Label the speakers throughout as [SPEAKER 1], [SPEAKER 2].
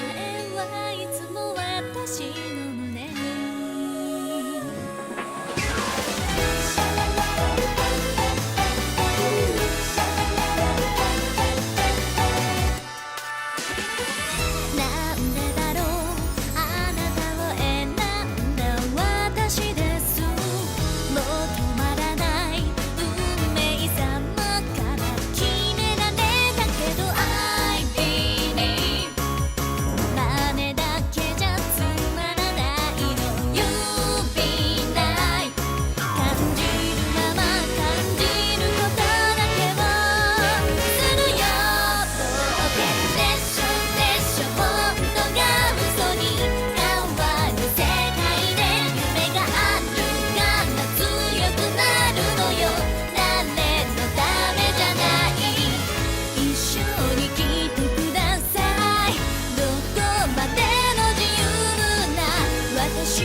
[SPEAKER 1] えはいつも私の胸になんでだろうあなたを選んだ私ですもう止まらない運命様から決められたけど I believe 真似だけじゃつまらないの You be nice 感じるまま感じることだけをするよ冒険でしょでしょ本当が嘘に変わる世界で夢があるから強くなるのよ誰のためじゃない一緒に来てくださいどこまでも自由な私を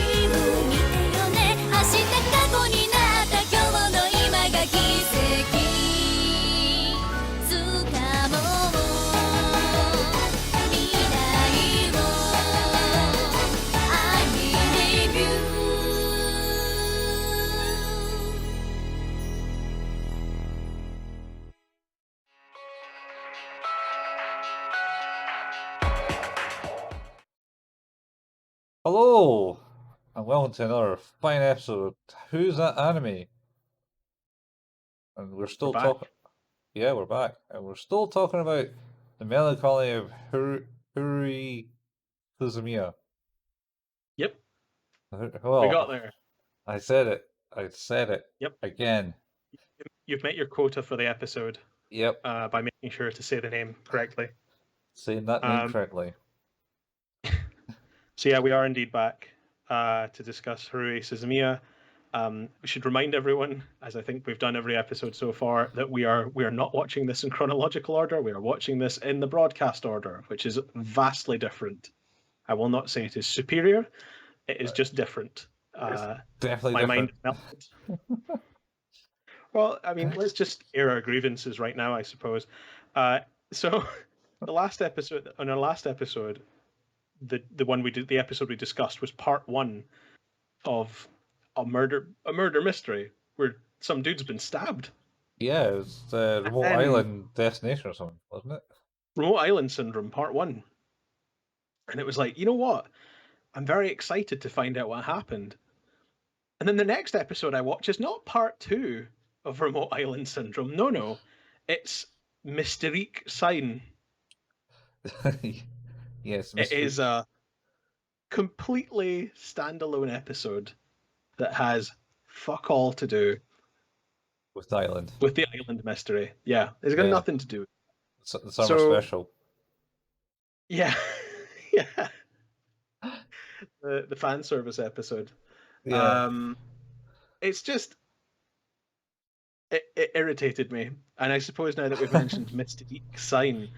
[SPEAKER 1] 見てよね明日過去になった今日の今が奇跡掴もう未来を I believe you
[SPEAKER 2] Hello, and welcome to another fine episode of Who's That Anime? And we're still
[SPEAKER 3] back.
[SPEAKER 2] talking. Yeah, we're back, and we're still talking about the Melancholy of Haruhi Suzumiya.
[SPEAKER 3] Yep,
[SPEAKER 2] Well,
[SPEAKER 3] we got there.
[SPEAKER 2] I said it. I said it.
[SPEAKER 3] Yep.
[SPEAKER 2] Again.
[SPEAKER 3] You've met your quota for the episode
[SPEAKER 2] Yep.
[SPEAKER 3] by making sure to say the name correctly.
[SPEAKER 2] Saying that name correctly.
[SPEAKER 3] So yeah, we are indeed back to discuss Haruhi Suzumiya. We should remind everyone, as I think we've done every episode so far, that we are not watching this in chronological order. We are watching this in the broadcast order, which is vastly different. I will not say it is superior. It is just different.
[SPEAKER 2] Definitely
[SPEAKER 3] my
[SPEAKER 2] different.
[SPEAKER 3] mind melted. Well, I mean, let's just air our grievances right now, I suppose. So, the last episode, on our last episode, the one we did, the episode we discussed was part 1 of a murder mystery where some dude's been stabbed.
[SPEAKER 2] Yeah, it was the Remote
[SPEAKER 3] then-
[SPEAKER 2] Island Destination or something, wasn't it?
[SPEAKER 3] Remote Island Syndrome, part 1. And it was like, you know what? I'm very excited to find out what happened. And then the next episode I watch is not part 2 of Remote Island Syndrome. No. It's Mystérique Sign.
[SPEAKER 2] Yes,
[SPEAKER 3] It is a completely standalone episode that has fuck all to do
[SPEAKER 2] with the island.
[SPEAKER 3] with the island mystery. Yeah, it's got
[SPEAKER 2] Yeah.
[SPEAKER 3] nothing to do with it.
[SPEAKER 2] The summer special.
[SPEAKER 3] Yeah, yeah. The fan service episode.
[SPEAKER 2] Yeah.
[SPEAKER 3] It's just it irritated me, and I suppose now that we've mentioned Mystérique Sign,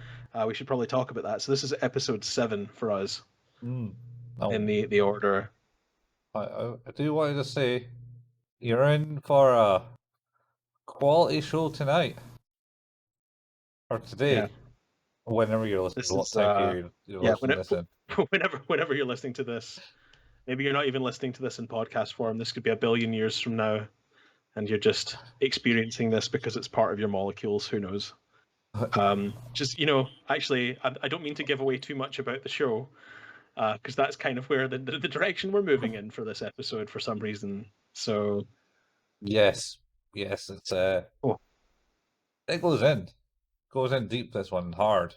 [SPEAKER 3] we should probably talk about that. So this is episode 7 for us
[SPEAKER 2] Oh.
[SPEAKER 3] in the order.
[SPEAKER 2] I do want to say, you're in for a quality show tonight or today,
[SPEAKER 3] Yeah.
[SPEAKER 2] whenever you're listening.
[SPEAKER 3] This
[SPEAKER 2] What
[SPEAKER 3] is,
[SPEAKER 2] time you're listening to this in.
[SPEAKER 3] whenever you're listening to this, maybe you're not even listening to this in podcast form. This could be a billion years from now, and you're just experiencing this because it's part of your molecules. Who knows? Just actually, I don't mean to give away too much about the show, because that's kind of where the direction we're moving in for this episode for some reason. So
[SPEAKER 2] Yes, it's it goes in deep. This one hard.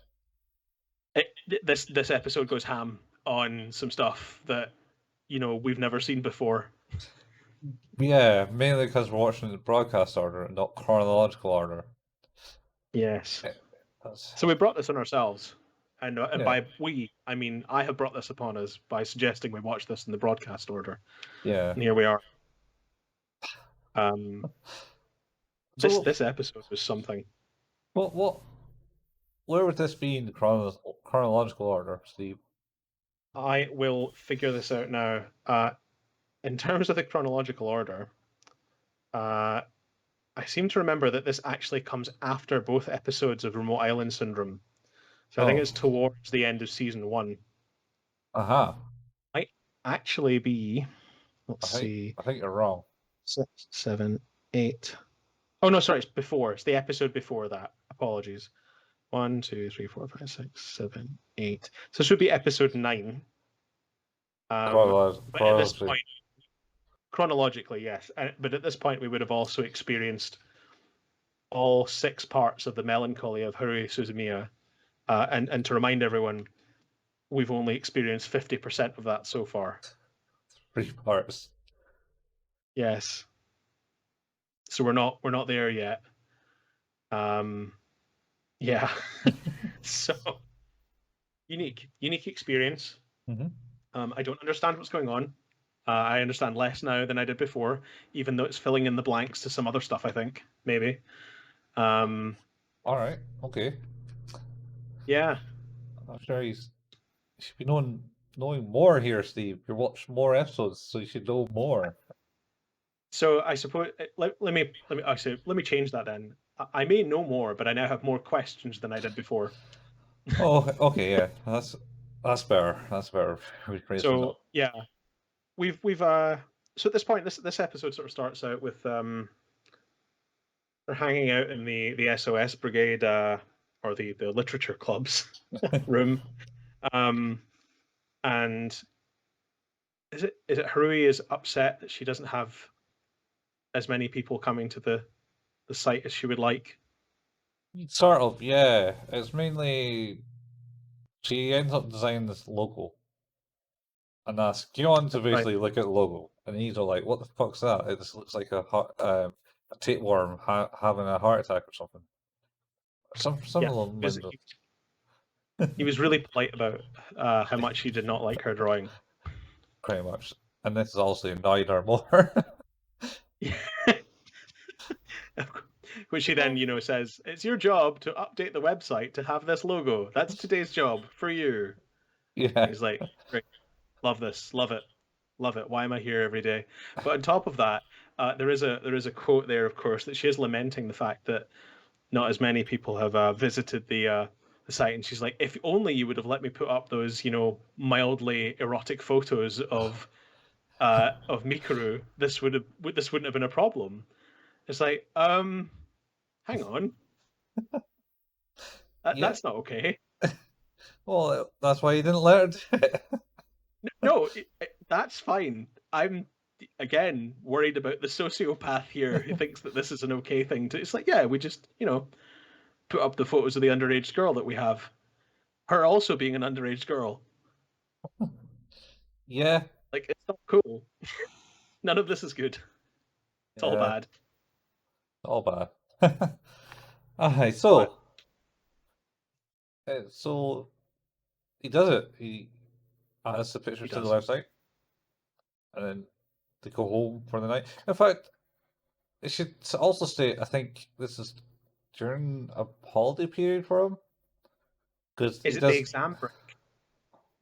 [SPEAKER 3] This episode goes ham on some stuff that we've never seen before.
[SPEAKER 2] Yeah, mainly because we're watching the broadcast order, not chronological order.
[SPEAKER 3] Yes. So we brought this on ourselves, and
[SPEAKER 2] Yeah.
[SPEAKER 3] by we, I mean I have brought this upon us by suggesting we watch this in the broadcast order.
[SPEAKER 2] Yeah.
[SPEAKER 3] And here we are.
[SPEAKER 2] So-
[SPEAKER 3] This episode was something.
[SPEAKER 2] Where would this be in the chronological order, Steve?
[SPEAKER 3] I will figure this out now. In terms of the chronological order, I seem to remember that this actually comes after both episodes of Remote Island Syndrome. So I think
[SPEAKER 2] Oh.
[SPEAKER 3] it's towards the end of season 1.
[SPEAKER 2] Uh-huh.
[SPEAKER 3] Might actually be, let's
[SPEAKER 2] I think
[SPEAKER 3] see,
[SPEAKER 2] I think you're wrong.
[SPEAKER 3] 6, 7, 8. Oh no, sorry, it's before. It's the episode before that. Apologies. 1, 2, 3, 4, 5, 6, 7, 8. So this would be episode 9. But at this
[SPEAKER 2] Chronologically.
[SPEAKER 3] point, chronologically, yes. But at this point, we would have also experienced all 6 parts of the Melancholy of Haruhi Suzumiya. And to remind everyone, we've only experienced 50% of that so far.
[SPEAKER 2] 3 parts.
[SPEAKER 3] Yes. So we're not there yet. Yeah. So unique experience.
[SPEAKER 2] Mm-hmm.
[SPEAKER 3] I don't understand what's going on. I understand less now than I did before, even though it's filling in the blanks to some other stuff. I think maybe.
[SPEAKER 2] All right. Okay.
[SPEAKER 3] Yeah.
[SPEAKER 2] I'm sure you should be knowing more here, Steve. You watch more episodes, so you should know more.
[SPEAKER 3] So I suppose let me actually let me change that then. I may know more, but I now have more questions than I did before.
[SPEAKER 2] Oh, okay, yeah. That's better. That's better. Rephrasing that.
[SPEAKER 3] So yeah, we've so at this point, this episode sort of starts out with they're hanging out in the SOS brigade or the literature club's room, and is it Haruhi is upset that she doesn't have as many people coming to the site as she would like.
[SPEAKER 2] Sort of, yeah. It's mainly she ends up designing this logo and asks Gion to
[SPEAKER 3] Right.
[SPEAKER 2] basically look at the logo, and he's all like, "What the fuck's that? It just looks like a tapeworm having a heart attack or something." Some
[SPEAKER 3] Yeah,
[SPEAKER 2] of them.
[SPEAKER 3] he was really polite about how much he did not like her drawing.
[SPEAKER 2] Pretty much, and this is also annoyed her more.
[SPEAKER 3] Which he then, says, "It's your job to update the website to have this logo. That's today's job for you."
[SPEAKER 2] Yeah.
[SPEAKER 3] He's like, "Great, love this, love it, love it. Why am I here every day?" But on top of that, there is a quote there, of course, that she is lamenting the fact that not as many people have visited the site, and she's like, "If only you would have let me put up those, mildly erotic photos of Mikuru, this wouldn't have been a problem." It's like, hang on,
[SPEAKER 2] Yeah.
[SPEAKER 3] that's not okay.
[SPEAKER 2] Well, that's why he didn't let her do it.
[SPEAKER 3] No, that's fine. I'm again worried about the sociopath here who thinks that this is an okay thing to. It's like, yeah, we just put up the photos of the underage girl that we have. Her also being an underage girl.
[SPEAKER 2] Yeah.
[SPEAKER 3] Like, it's not cool. None of this is good. It's all
[SPEAKER 2] Yeah.
[SPEAKER 3] bad.
[SPEAKER 2] All bad. Alright, so he does it. He adds the pictures to the
[SPEAKER 3] does.
[SPEAKER 2] website, and then they go home for the night. In fact, it should also state, I think this is during a holiday period for him, because
[SPEAKER 3] Is
[SPEAKER 2] he
[SPEAKER 3] it the
[SPEAKER 2] does
[SPEAKER 3] exam break?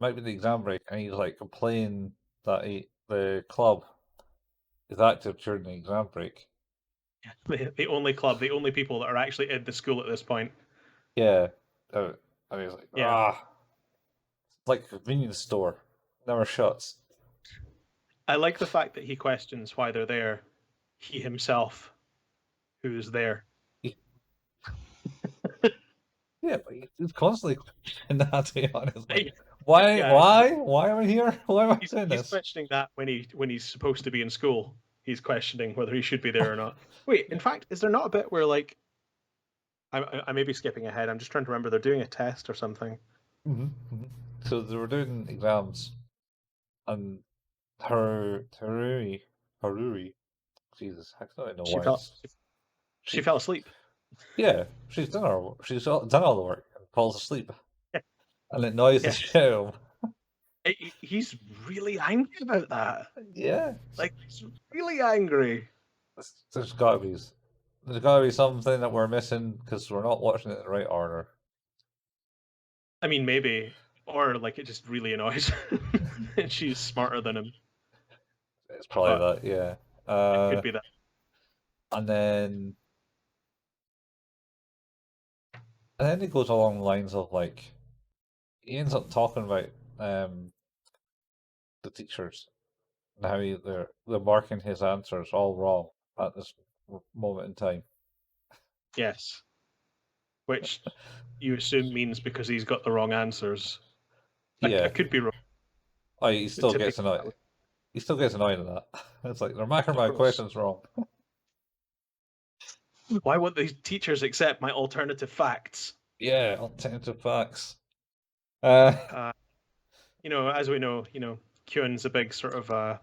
[SPEAKER 2] might be the exam break, and he's like complaining that the club is active during the exam break.
[SPEAKER 3] The only club, the only people that are actually in the school at this point.
[SPEAKER 2] Yeah, and he's like,
[SPEAKER 3] Yeah.
[SPEAKER 2] it's like a convenience store, never shuts.
[SPEAKER 3] I like the fact that he questions why they're there. He himself, who is there.
[SPEAKER 2] Yeah, but he's constantly questioning that, to be honest. Like,
[SPEAKER 3] Yeah.
[SPEAKER 2] why am I here? Why am I doing
[SPEAKER 3] He's
[SPEAKER 2] this?
[SPEAKER 3] questioning that when he's supposed to be in school. He's questioning whether he should be there or not. Wait, in fact, is there not a bit where like I may be skipping ahead? I'm just trying to remember. They're doing a test or something.
[SPEAKER 2] So they were doing exams, and Haruri, Jesus, I don't know
[SPEAKER 3] She
[SPEAKER 2] why.
[SPEAKER 3] fell. She fell asleep.
[SPEAKER 2] Yeah, she's done all the work and falls asleep, and it annoys the shit out of him.
[SPEAKER 3] He's really angry about that.
[SPEAKER 2] Yeah,
[SPEAKER 3] Like, he's really angry.
[SPEAKER 2] there's gotta be something that we're missing because we're not watching it in the right order.
[SPEAKER 3] I mean, maybe, or like it just really annoys her, and she's smarter than him.
[SPEAKER 2] It's probably
[SPEAKER 3] But
[SPEAKER 2] that, yeah.
[SPEAKER 3] it could be that.
[SPEAKER 2] And then it goes along the lines of like he ends up talking about the teachers and how they're marking his answers all wrong at this moment in time.
[SPEAKER 3] Yes. Which you assume means because he's got the wrong answers.
[SPEAKER 2] Yeah,
[SPEAKER 3] I could be wrong.
[SPEAKER 2] he
[SPEAKER 3] but
[SPEAKER 2] still gets
[SPEAKER 3] typically that
[SPEAKER 2] annoyed. He still gets annoyed at that. It's like they're marking
[SPEAKER 3] Of
[SPEAKER 2] my
[SPEAKER 3] course.
[SPEAKER 2] questions wrong.
[SPEAKER 3] Why won't these teachers accept my alternative facts?
[SPEAKER 2] Yeah, alternative facts.
[SPEAKER 3] You know, as we know, Kyun's a big sort of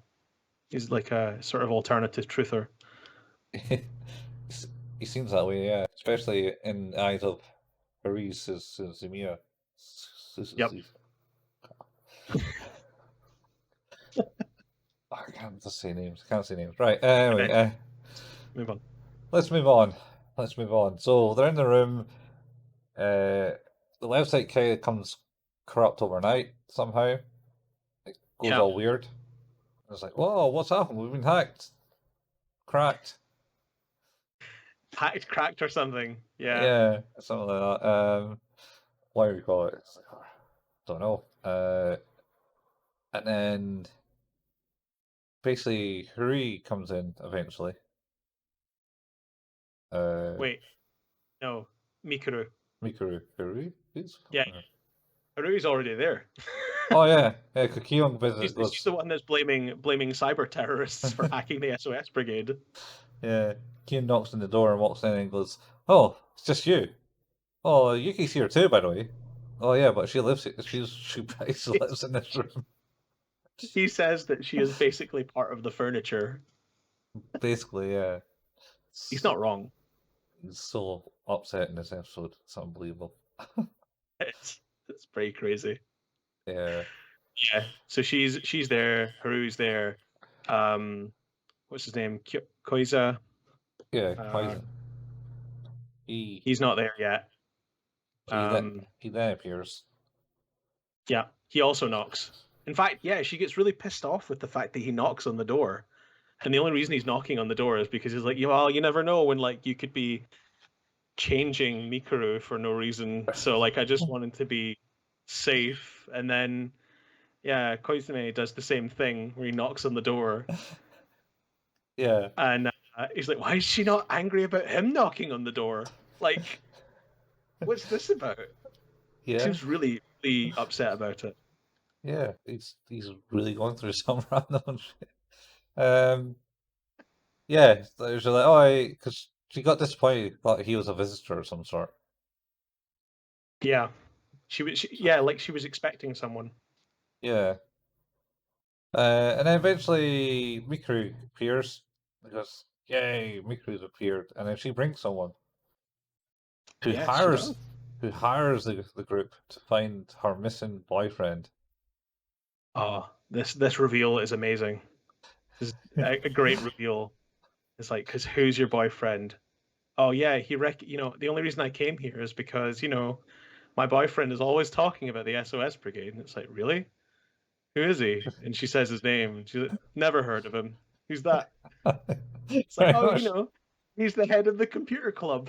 [SPEAKER 3] he's like a sort of alternative truther.
[SPEAKER 2] He seems that way, yeah. Especially in the eyes of Haruhi Suzumiya.
[SPEAKER 3] Yep.
[SPEAKER 2] I can't just say names. I can't say names. Right. Anyway,
[SPEAKER 3] Move on.
[SPEAKER 2] let's move on. Let's move on. So they're in the room. The website kind of comes corrupt overnight somehow. It goes
[SPEAKER 3] Yeah.
[SPEAKER 2] all weird. It's like, whoa, what's happened? We've been hacked. Cracked.
[SPEAKER 3] Hacked, cracked, or something. Yeah.
[SPEAKER 2] Yeah, something like that. What do we call it? It's like, don't know. And then basically Haruhi comes in eventually.
[SPEAKER 3] Wait. No. Mikuru.
[SPEAKER 2] Mikuru. Haruhi?
[SPEAKER 3] Yeah. Haruhi's already there.
[SPEAKER 2] Oh yeah, yeah. Kyung visits.
[SPEAKER 3] She's the one that's blaming cyber terrorists for hacking the SOS brigade.
[SPEAKER 2] Yeah, Kyung knocks on the door and walks in and goes, "Oh, it's just you. Oh, Yuki's here too, by the way. Oh yeah, but she lives here. She basically lives in this room.
[SPEAKER 3] He says that she is basically part of the furniture.
[SPEAKER 2] Basically, yeah.
[SPEAKER 3] He's not wrong.
[SPEAKER 2] He's so upset in this episode. It's unbelievable.
[SPEAKER 3] It's pretty crazy.
[SPEAKER 2] Yeah.
[SPEAKER 3] Yeah. So she's there. Haru's there. What's his name? Koiza.
[SPEAKER 2] Yeah, Poison.
[SPEAKER 3] He's not there yet.
[SPEAKER 2] He then appears.
[SPEAKER 3] Yeah. He also knocks. In fact, yeah, she gets really pissed off with the fact that he knocks on the door. And the only reason he's knocking on the door is because he's like, well, you never know when like you could be changing Mikuru for no reason. So like I just wanted to be safe. And then yeah, Koizumi does the same thing where he knocks on the door.
[SPEAKER 2] Yeah.
[SPEAKER 3] And he's like, why is she not angry about him knocking on the door? Like, what's this about?
[SPEAKER 2] Yeah.
[SPEAKER 3] Seems really, really upset about it.
[SPEAKER 2] Yeah, he's really going through some random shit. Yeah, there's like, oh, because she got disappointed, thought he was a visitor of some sort.
[SPEAKER 3] Yeah, she was expecting someone.
[SPEAKER 2] Yeah. And then eventually Mikuru appears because yay, Mikuru's appeared, and then she brings someone who
[SPEAKER 3] Yes,
[SPEAKER 2] hires the group to find her missing boyfriend.
[SPEAKER 3] Oh, this reveal is amazing. This is a great reveal. It's like, because who's your boyfriend? Oh yeah, the only reason I came here is because, my boyfriend is always talking about the SOS brigade. And it's like, really? Who is he? And she says his name. She's like, never heard of him. Who's that? It's like, oh, he's the head of the computer club.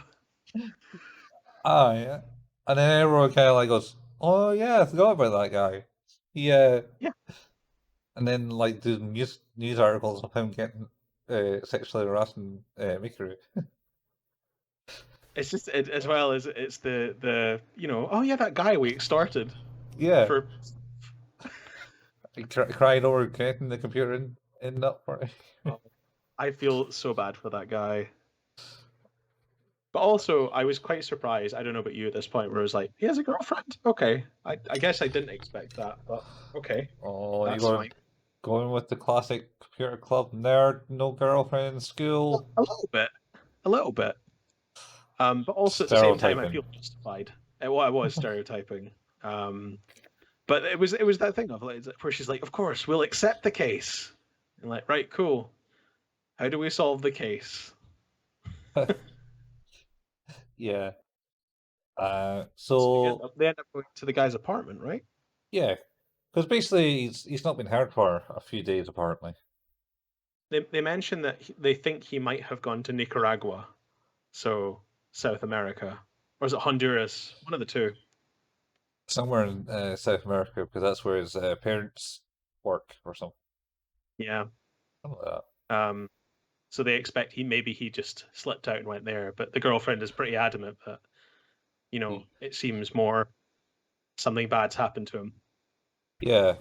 [SPEAKER 2] Ah, yeah. And then everyone kind of like goes, oh yeah, I forgot about that guy. Yeah. And then like the news articles of him getting sexually harassing Mikuru.
[SPEAKER 3] It's just as well as it's the oh yeah, that guy we started.
[SPEAKER 2] Yeah. He cried over getting the computer in that party.
[SPEAKER 3] I feel so bad for that guy. But also, I was quite surprised. I don't know about you at this point, where I was like, he has a girlfriend. Okay, I guess I didn't expect that, but okay.
[SPEAKER 2] Oh,
[SPEAKER 3] that's
[SPEAKER 2] you were
[SPEAKER 3] fine.
[SPEAKER 2] going with the classic computer club nerd, no girlfriend in school.
[SPEAKER 3] A little bit. But also at the same time, I feel justified. I was stereotyping. But it was that thing of like where she's like, of course, we'll accept the case. And like, right, cool. How do we solve the case?
[SPEAKER 2] Yeah.
[SPEAKER 3] So they end up going to the guy's apartment, right?
[SPEAKER 2] Yeah, because basically he's not been heard for a few days apparently.
[SPEAKER 3] They mention that they think he might have gone to Nicaragua, so South America, or is it Honduras? One of the two.
[SPEAKER 2] Somewhere in South America, because that's where his parents work or something.
[SPEAKER 3] Yeah.
[SPEAKER 2] Something like that.
[SPEAKER 3] So they expect he just slipped out and went there, but the girlfriend is pretty adamant that, it seems more something bad's happened to him.
[SPEAKER 2] Yeah.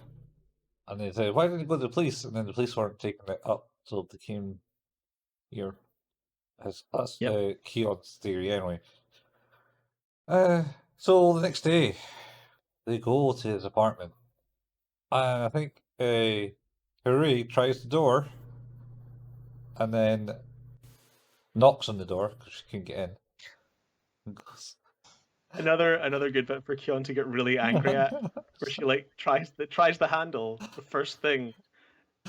[SPEAKER 2] And they say, why didn't you go to the police? And then the police weren't taking it up, so they came here. That's
[SPEAKER 3] Yep.
[SPEAKER 2] Keon's theory, anyway. So the next day, they go to his apartment. And I think Haruhi tries the door and then knocks on the door because she can't get in. And goes,
[SPEAKER 3] Another good bit for Kyon to get really angry at, where she tries the handle the first thing,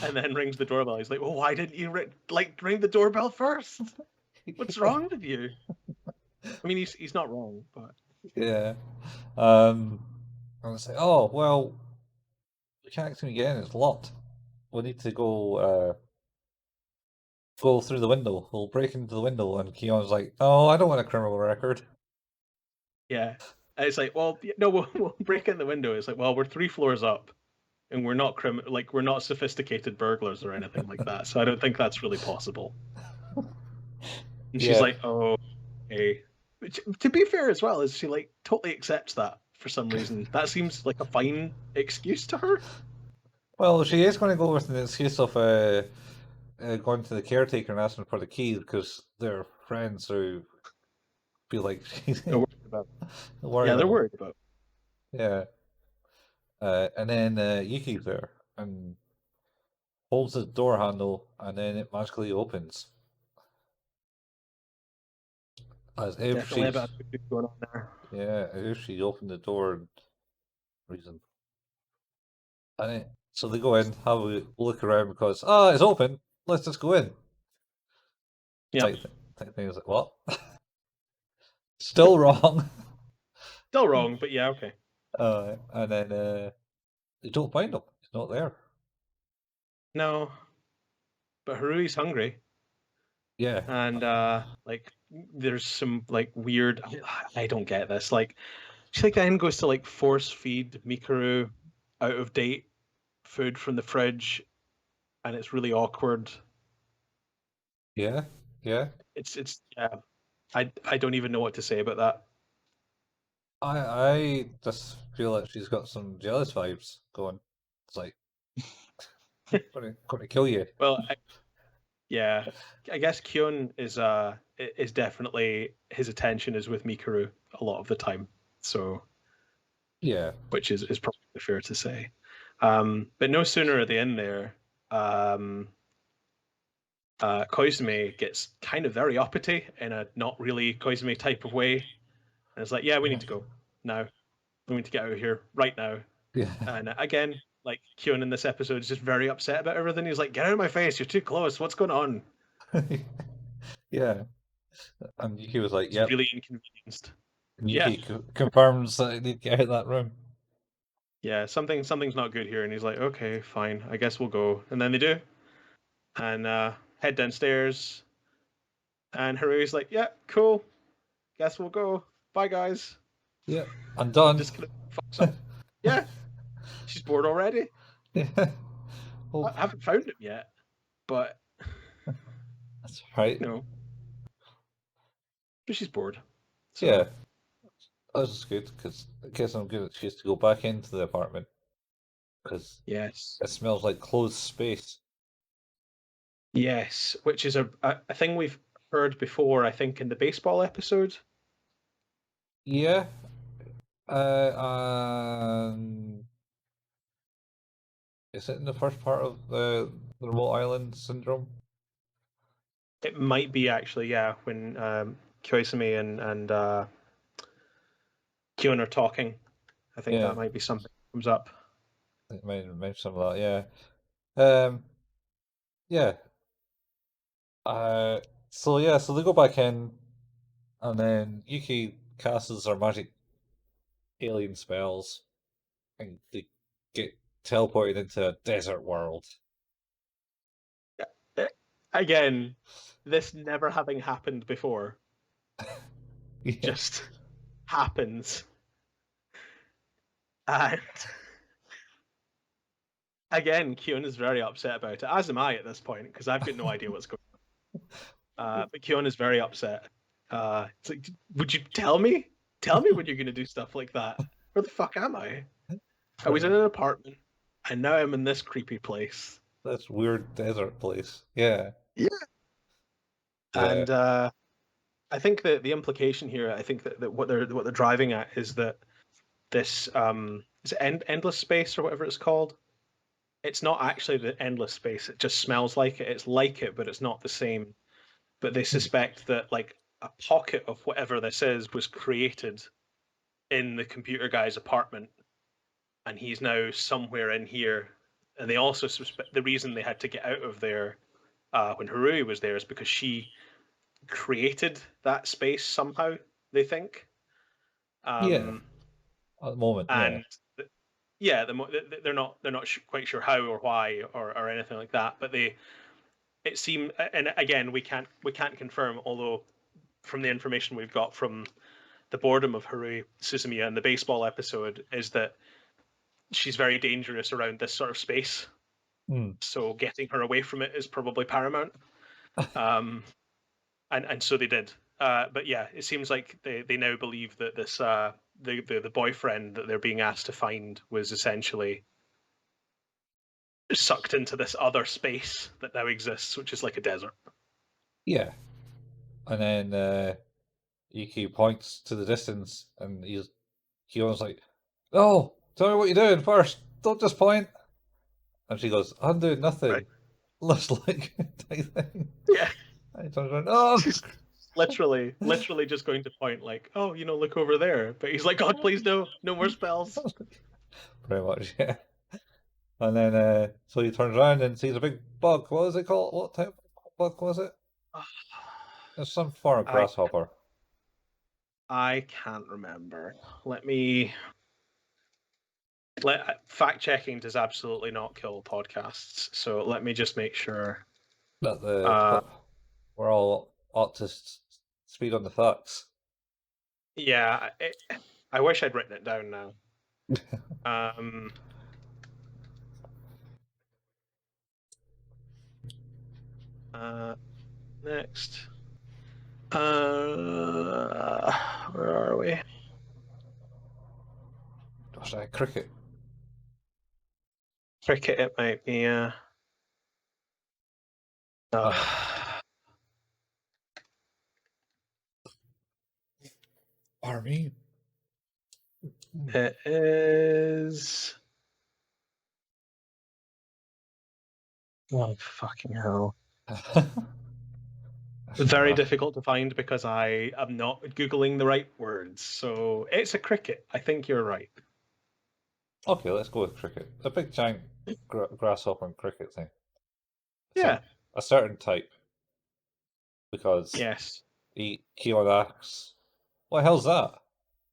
[SPEAKER 3] and then rings the doorbell. He's like, "Well, why didn't you ring the doorbell first? What's wrong with you?" I mean, he's not wrong, but
[SPEAKER 2] Yeah. And I say, oh, well, we can't actually get in, it's locked. We need to go through the window. We'll break into the window. And Keon's like, oh, I don't want a criminal record.
[SPEAKER 3] yeah. And it's like, well, no, we'll break in the window. It's like, well, we're 3 floors up, and we're not we're not sophisticated burglars or anything like that. So I don't think that's really possible. And she's
[SPEAKER 2] Yeah.
[SPEAKER 3] like, oh, okay. Which, to be fair as well, is she totally accepts that for some reason. That seems like a fine excuse to her.
[SPEAKER 2] Well, she is going to go with the excuse of going to the caretaker and asking for the key because they're friends who feel like she's
[SPEAKER 3] They're worried about.
[SPEAKER 2] worried
[SPEAKER 3] Yeah, they're
[SPEAKER 2] about.
[SPEAKER 3] worried about.
[SPEAKER 2] Yeah. And then Yuki's there and holds the door handle, and then it magically opens. As if
[SPEAKER 3] Definitely
[SPEAKER 2] she's
[SPEAKER 3] about going on there.
[SPEAKER 2] yeah, as if she opened the door and reason. So they go in, have a look around because it's open. Let's just go in.
[SPEAKER 3] Yeah,
[SPEAKER 2] Type thing is like what? Still wrong.
[SPEAKER 3] still wrong, but yeah, okay.
[SPEAKER 2] And then they don't find him. He's not there.
[SPEAKER 3] No, but Harui's hungry,
[SPEAKER 2] Yeah.
[SPEAKER 3] and there's some weird. I don't get this. She then goes to force feed Mikuru out of date food from the fridge, and it's really awkward.
[SPEAKER 2] Yeah. Yeah.
[SPEAKER 3] It's yeah. I don't even know what to say about that.
[SPEAKER 2] I just feel like she's got some jealous vibes going. It's like gonna kill you.
[SPEAKER 3] Well, yeah, I guess Kyon is definitely, his attention is with Mikuru a lot of the time. So
[SPEAKER 2] Yeah.
[SPEAKER 3] which is probably fair to say. But no sooner are they in there, Koizumi gets kind of very uppity in a not really Koizumi type of way. And it's like, yeah, we need to go now. We need to get out of here right now.
[SPEAKER 2] Yeah.
[SPEAKER 3] And again, Kyon in this episode is just very upset about everything. He's like, get out of my face, you're too close. What's going on?
[SPEAKER 2] Yeah. And Yuki was like,
[SPEAKER 3] He's
[SPEAKER 2] yep.
[SPEAKER 3] really inconvenienced.
[SPEAKER 2] And Yuki confirms that they need to get out of that room.
[SPEAKER 3] Yeah, something's not good here. And he's like, okay, fine, I guess we'll go. And then they do. And head downstairs. And Harui's like, yeah, cool. Guess we'll go. Bye, guys.
[SPEAKER 2] Yeah. I'm done.
[SPEAKER 3] Just kind of fucks up. Yeah. She's bored already.
[SPEAKER 2] Yeah. Well,
[SPEAKER 3] I haven't found him yet, but
[SPEAKER 2] that's right.
[SPEAKER 3] no. But she's bored. So.
[SPEAKER 2] Yeah. That's good because it gives them a good excuse to go back into the apartment because
[SPEAKER 3] Yes.
[SPEAKER 2] it smells like closed space.
[SPEAKER 3] Yes, which is a thing we've heard before, I think, in the baseball episode.
[SPEAKER 2] Yeah. Is it in the first part of the remote island syndrome?
[SPEAKER 3] It might be actually, yeah, when Koizumi and Kyon are talking. I think that might be something that comes up.
[SPEAKER 2] It might mention some of that, yeah. Yeah. So they go back in, and then Yuki casts her magic alien spells, and they get teleported into a desert world.
[SPEAKER 3] Again, this never having happened before,
[SPEAKER 2] Yeah.
[SPEAKER 3] just happens. And Again, Kyon is very upset about it, as am I at this point, because I've got no idea what's going on. But Kyon is very upset. It's like, would you tell me? Tell me when you're going to do stuff like that. Where the fuck am I? I was in an apartment, and now I'm in this creepy place.
[SPEAKER 2] This weird desert place. Yeah.
[SPEAKER 3] Yeah.
[SPEAKER 2] Yeah.
[SPEAKER 3] And I think that the implication here, I think that what they're driving at is that this is it endless space or whatever it's called. It's not actually the endless space. It just smells like it. It's like it, but it's not the same. But they suspect that like a pocket of whatever this is was created in the computer guy's apartment, and he's now somewhere in here. And they also suspect the reason they had to get out of there when Haruhi was there is because she created that space somehow. They think.
[SPEAKER 2] Yeah. At the moment,
[SPEAKER 3] And
[SPEAKER 2] yeah.
[SPEAKER 3] they're not quite sure how or why or anything like that. But it seemed, and again, we can't confirm, although from the information we've got from the Boredom of Haruhi Suzumiya and the baseball episode is that she's very dangerous around this sort of space. So getting her away from it is probably paramount. And so they did. But yeah, it seems like they now believe that this the boyfriend that they're being asked to find was essentially sucked into this other space that now exists, which is like a desert.
[SPEAKER 2] Yeah. And then Yuki points to the distance, and Kyo's like, "No, tell me what you're doing first. Don't just point." And she goes, "I'm doing nothing."
[SPEAKER 3] Right.
[SPEAKER 2] Looks like type thing.
[SPEAKER 3] Yeah.
[SPEAKER 2] And he turns around, "Oh!"
[SPEAKER 3] She's literally just going to point like, "Oh, look over there." But he's like, "God, please no more spells."
[SPEAKER 2] Pretty much, yeah. And then so he turns around and sees a big bug. What was it called? What type of bug was it? It's some form of grasshopper.
[SPEAKER 3] I can't remember. Fact checking does absolutely not kill podcasts, so let me just make sure
[SPEAKER 2] that we're all ought to speed on the facts.
[SPEAKER 3] Yeah, I wish I'd written it down now. Next. Where are we?
[SPEAKER 2] Gosh, cricket.
[SPEAKER 3] Cricket, it might be.
[SPEAKER 2] Army.
[SPEAKER 3] It is. Oh, fucking hell. Very difficult to find because I am not Googling the right words. So it's a cricket. I think you're right.
[SPEAKER 2] Okay, let's go with cricket. A big giant grasshopper and cricket thing.
[SPEAKER 3] Yeah.
[SPEAKER 2] A certain type. Because
[SPEAKER 3] yes,
[SPEAKER 2] Keon asks, "What the hell's that?"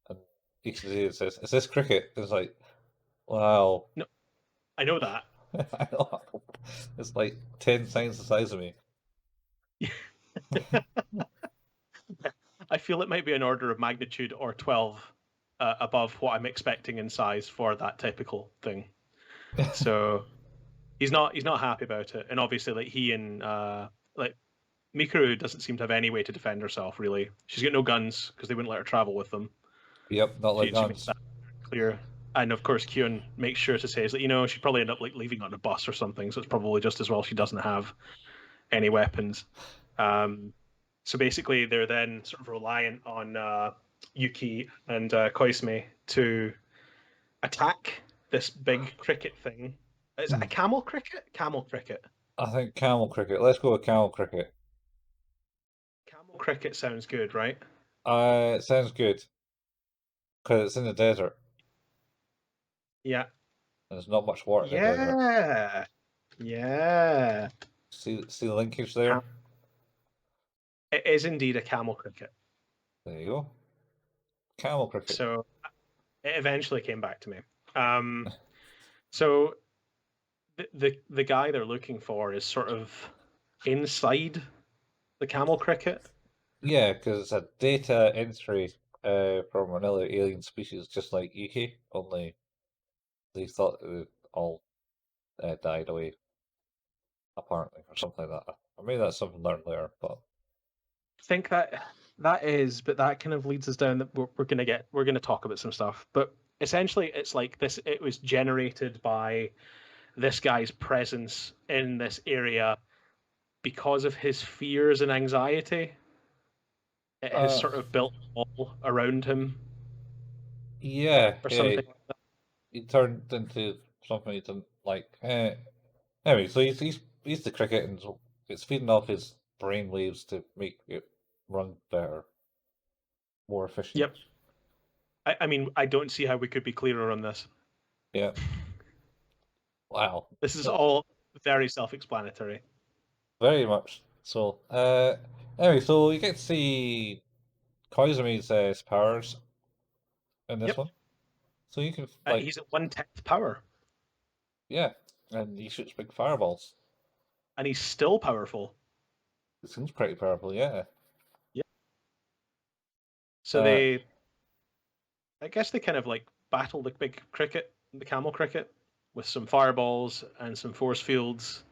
[SPEAKER 2] And Epsiode says, "Is this cricket?" It's like, wow.
[SPEAKER 3] No, I know that.
[SPEAKER 2] I know. It's like 10 times the size of me.
[SPEAKER 3] I feel it might be an order of magnitude or 12 above what I'm expecting in size for that typical thing. So he's not happy about it, and obviously, like he and like Mikuru doesn't seem to have any way to defend herself. Really, she's got no guns because they wouldn't let her travel with them.
[SPEAKER 2] Yep, not like guns.
[SPEAKER 3] Makes that clear. And of course, Kyon makes sure to say is that she'd probably end up like leaving on a bus or something. So it's probably just as well she doesn't have any weapons. So basically, they're then sort of reliant on Yuki and Koizumi to attack this big cricket thing. Is it a camel cricket? Camel cricket.
[SPEAKER 2] I think camel cricket. Let's go with camel cricket.
[SPEAKER 3] Camel cricket sounds good, right?
[SPEAKER 2] It sounds good. Because it's in the desert.
[SPEAKER 3] Yeah.
[SPEAKER 2] And there's not much water in the desert.
[SPEAKER 3] Yeah.
[SPEAKER 2] See the linkage there?
[SPEAKER 3] It is indeed a camel cricket.
[SPEAKER 2] There you go. Camel cricket.
[SPEAKER 3] So it eventually came back to me. So the guy they're looking for is sort of inside the camel cricket.
[SPEAKER 2] Yeah, because it's a data entry from another alien species, just like Yuki. Only they thought it would all died away, apparently, or something like that. Or maybe that's something learned later, but
[SPEAKER 3] I think that is, but that kind of leads us down that we're gonna talk about some stuff. But essentially, it's like this. It was generated by this guy's presence in this area because of his fears and anxiety. It has sort of built a wall around him
[SPEAKER 2] yeah,
[SPEAKER 3] or
[SPEAKER 2] yeah,
[SPEAKER 3] something.
[SPEAKER 2] he turned into something he didn't like. Anyway, so he's the cricket, and so it's feeding off his brain waves to make it run better, more efficient.
[SPEAKER 3] Yep. I mean, I don't see how we could be clearer on this.
[SPEAKER 2] Yeah. Wow.
[SPEAKER 3] This is all very self-explanatory.
[SPEAKER 2] Very much so. Anyway, so you get to see Koizumi's powers in this
[SPEAKER 3] Yep.
[SPEAKER 2] one. So you can like
[SPEAKER 3] He's at 1/10 power,
[SPEAKER 2] yeah, and he shoots big fireballs.
[SPEAKER 3] and he's still powerful.
[SPEAKER 2] It seems pretty powerful, yeah.
[SPEAKER 3] Yep. So
[SPEAKER 2] Uh,
[SPEAKER 3] I guess they kind of like battle the big cricket, the camel cricket, with some fireballs and some force fields.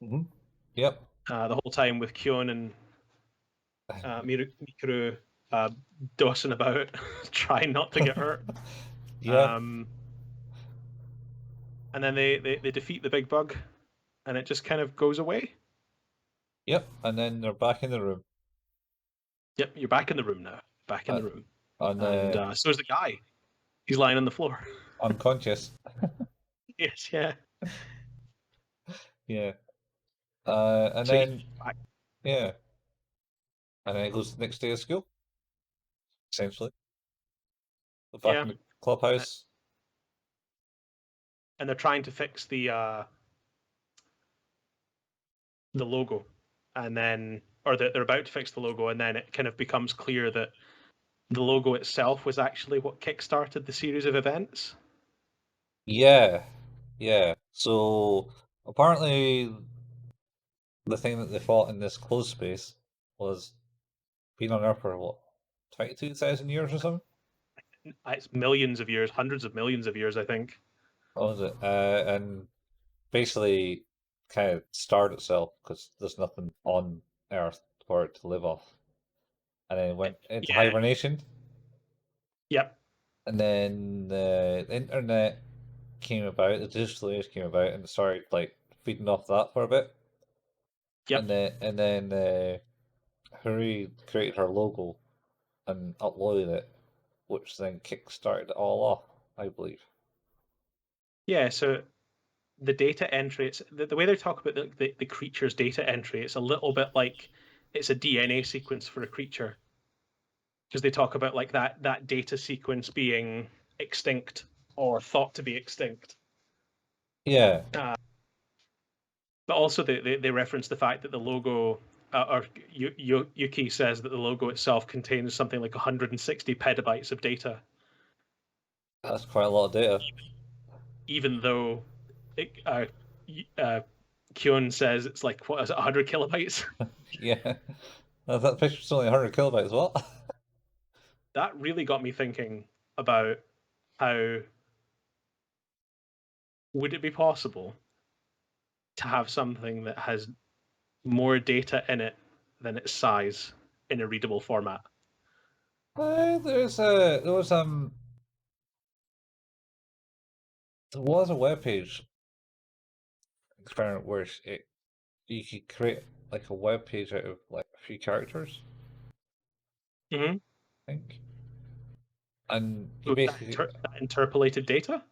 [SPEAKER 2] mhm. Yep.
[SPEAKER 3] The whole time with Kyon and Mikuru dossing about, trying not to get hurt.
[SPEAKER 2] Yeah.
[SPEAKER 3] And then they defeat the big bug, and it just kind of goes away.
[SPEAKER 2] Yep. And then they're back in the room.
[SPEAKER 3] Yep, you're back in the room now. Back in the room.
[SPEAKER 2] And
[SPEAKER 3] So is the guy. He's lying on the floor.
[SPEAKER 2] unconscious.
[SPEAKER 3] Yes, yeah.
[SPEAKER 2] Yeah. And
[SPEAKER 3] So
[SPEAKER 2] then yeah. And then it goes to the next day of school. Essentially. Back
[SPEAKER 3] Yeah.
[SPEAKER 2] in the clubhouse.
[SPEAKER 3] And they're trying to fix the logo, and then, or they're about to fix the logo, and then it kind of becomes clear that the logo itself was actually what kickstarted the series of events.
[SPEAKER 2] Yeah. Yeah. So apparently the thing that they fought in this closed space was been on Earth for what, 22,000 years or something?
[SPEAKER 3] It's millions of years, hundreds of millions of years, I think.
[SPEAKER 2] What was it? And basically kind of starved itself because there's nothing on Earth for it to live off. And then it went into
[SPEAKER 3] Yeah.
[SPEAKER 2] hibernation.
[SPEAKER 3] Yep.
[SPEAKER 2] And then the internet came about, the digital age came about, and it started like feeding off that for a bit.
[SPEAKER 3] Yep.
[SPEAKER 2] And then Haruhi created her logo and uploaded it, which then kickstarted it all off, I believe.
[SPEAKER 3] Yeah, so the data entry, it's the way they talk about the creature's data entry, it's a little bit like it's a DNA sequence for a creature. Because they talk about like that data sequence being extinct or thought to be extinct.
[SPEAKER 2] Yeah.
[SPEAKER 3] But also they reference the fact that the logo, or Yuki says that the logo itself contains something like 160 petabytes of data.
[SPEAKER 2] That's quite a lot of data.
[SPEAKER 3] Even though Kyon says it's like, what is it, 100 kilobytes?
[SPEAKER 2] Yeah. That picture's only 100 kilobytes, what?
[SPEAKER 3] That really got me thinking about how would it be possible to have something that has more data in it than its size in a readable format?
[SPEAKER 2] There was a web page experiment where you could create like a web page out of like a few characters,
[SPEAKER 3] Mm-hmm.
[SPEAKER 2] I think. And you
[SPEAKER 3] So
[SPEAKER 2] basically
[SPEAKER 3] that interpolated data?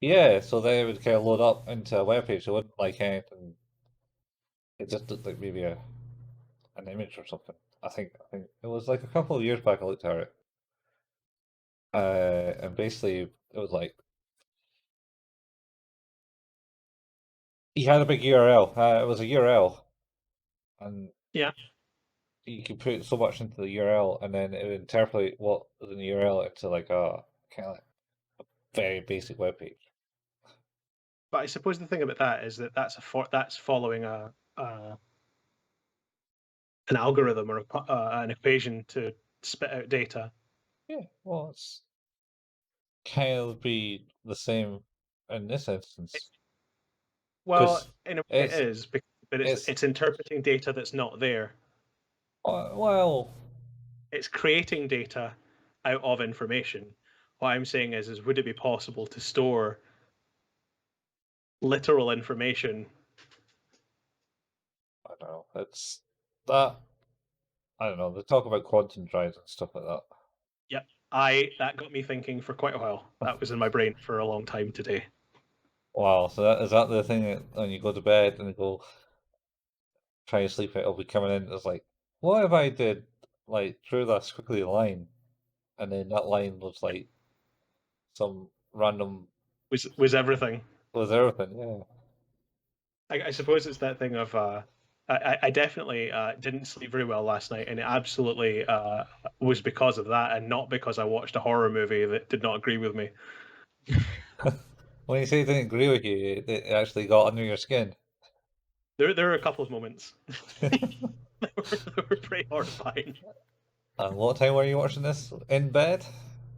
[SPEAKER 2] yeah, so they would kind of load up into a web page. It wouldn't like anything. It just looked like maybe an image or something. I think it was like a couple of years back I looked at it. And basically it was like he had a big URL. It was a URL, and
[SPEAKER 3] Yeah.
[SPEAKER 2] you could put so much into the URL, and then it would interpolate what was in the URL into like a kind of like a very basic web page.
[SPEAKER 3] But I suppose the thing about that is that that's following an algorithm or an equation to spit out data.
[SPEAKER 2] Yeah, well, it's kind of be the same in this instance.
[SPEAKER 3] Well,
[SPEAKER 2] 'Cause
[SPEAKER 3] in a way it
[SPEAKER 2] it's
[SPEAKER 3] is, but
[SPEAKER 2] it's
[SPEAKER 3] it's interpreting data that's not there.
[SPEAKER 2] well,
[SPEAKER 3] It's creating data out of information. What I'm saying is would it be possible to store literal information?
[SPEAKER 2] I don't know. It's that I don't know. They talk about quantum drives and stuff like that.
[SPEAKER 3] Yep. That got me thinking for quite a while. That was in my brain for a long time today.
[SPEAKER 2] Wow, so is that the thing that when you go to bed and you go try to sleep, it'll be coming in. It's like, what if I did like drew this quickly line, and then that line was like some random
[SPEAKER 3] Was everything.
[SPEAKER 2] was everything. Yeah.
[SPEAKER 3] I suppose it's that thing of I definitely didn't sleep very well last night, and it absolutely was because of that, and not because I watched a horror movie that did not agree with me.
[SPEAKER 2] When you say it didn't agree with you, it actually got under your skin.
[SPEAKER 3] There are a couple of moments that were pretty horrifying.
[SPEAKER 2] And what time were you watching this? In bed?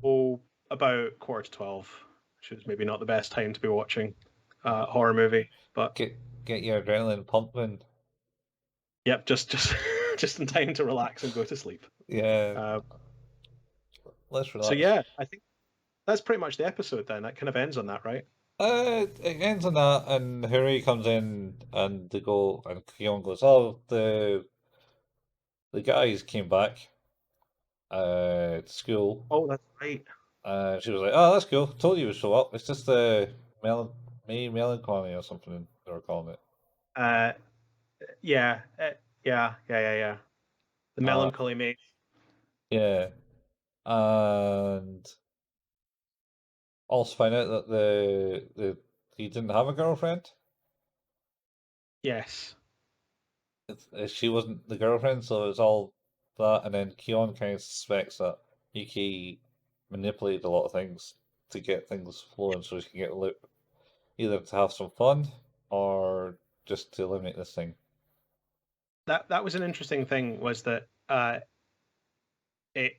[SPEAKER 3] Oh, about 11:45, which is maybe not the best time to be watching a horror movie, but
[SPEAKER 2] Get your adrenaline pumping.
[SPEAKER 3] yep, just just in time to relax and go to sleep.
[SPEAKER 2] Yeah. Let's
[SPEAKER 3] So
[SPEAKER 2] relax.
[SPEAKER 3] yeah, I think that's pretty much the episode then. That kind of ends on that, right?
[SPEAKER 2] It ends on that, and Harry comes in, and they go, and Keon goes, "Oh, the guys came back to school."
[SPEAKER 3] Oh, that's right.
[SPEAKER 2] She was like, "Oh, that's cool. Told you would show up. It's just the melancholy or something they were calling it."
[SPEAKER 3] Uh, yeah, yeah. The
[SPEAKER 2] Uh,
[SPEAKER 3] melancholy mate.
[SPEAKER 2] yeah, and also find out that the he didn't have a girlfriend.
[SPEAKER 3] Yes,
[SPEAKER 2] She wasn't the girlfriend, so it's all that. And then Keon kind of suspects that Yuki manipulated a lot of things to get things flowing, so she can get either to have some fun or just to eliminate this thing.
[SPEAKER 3] that was an interesting thing. Was that it?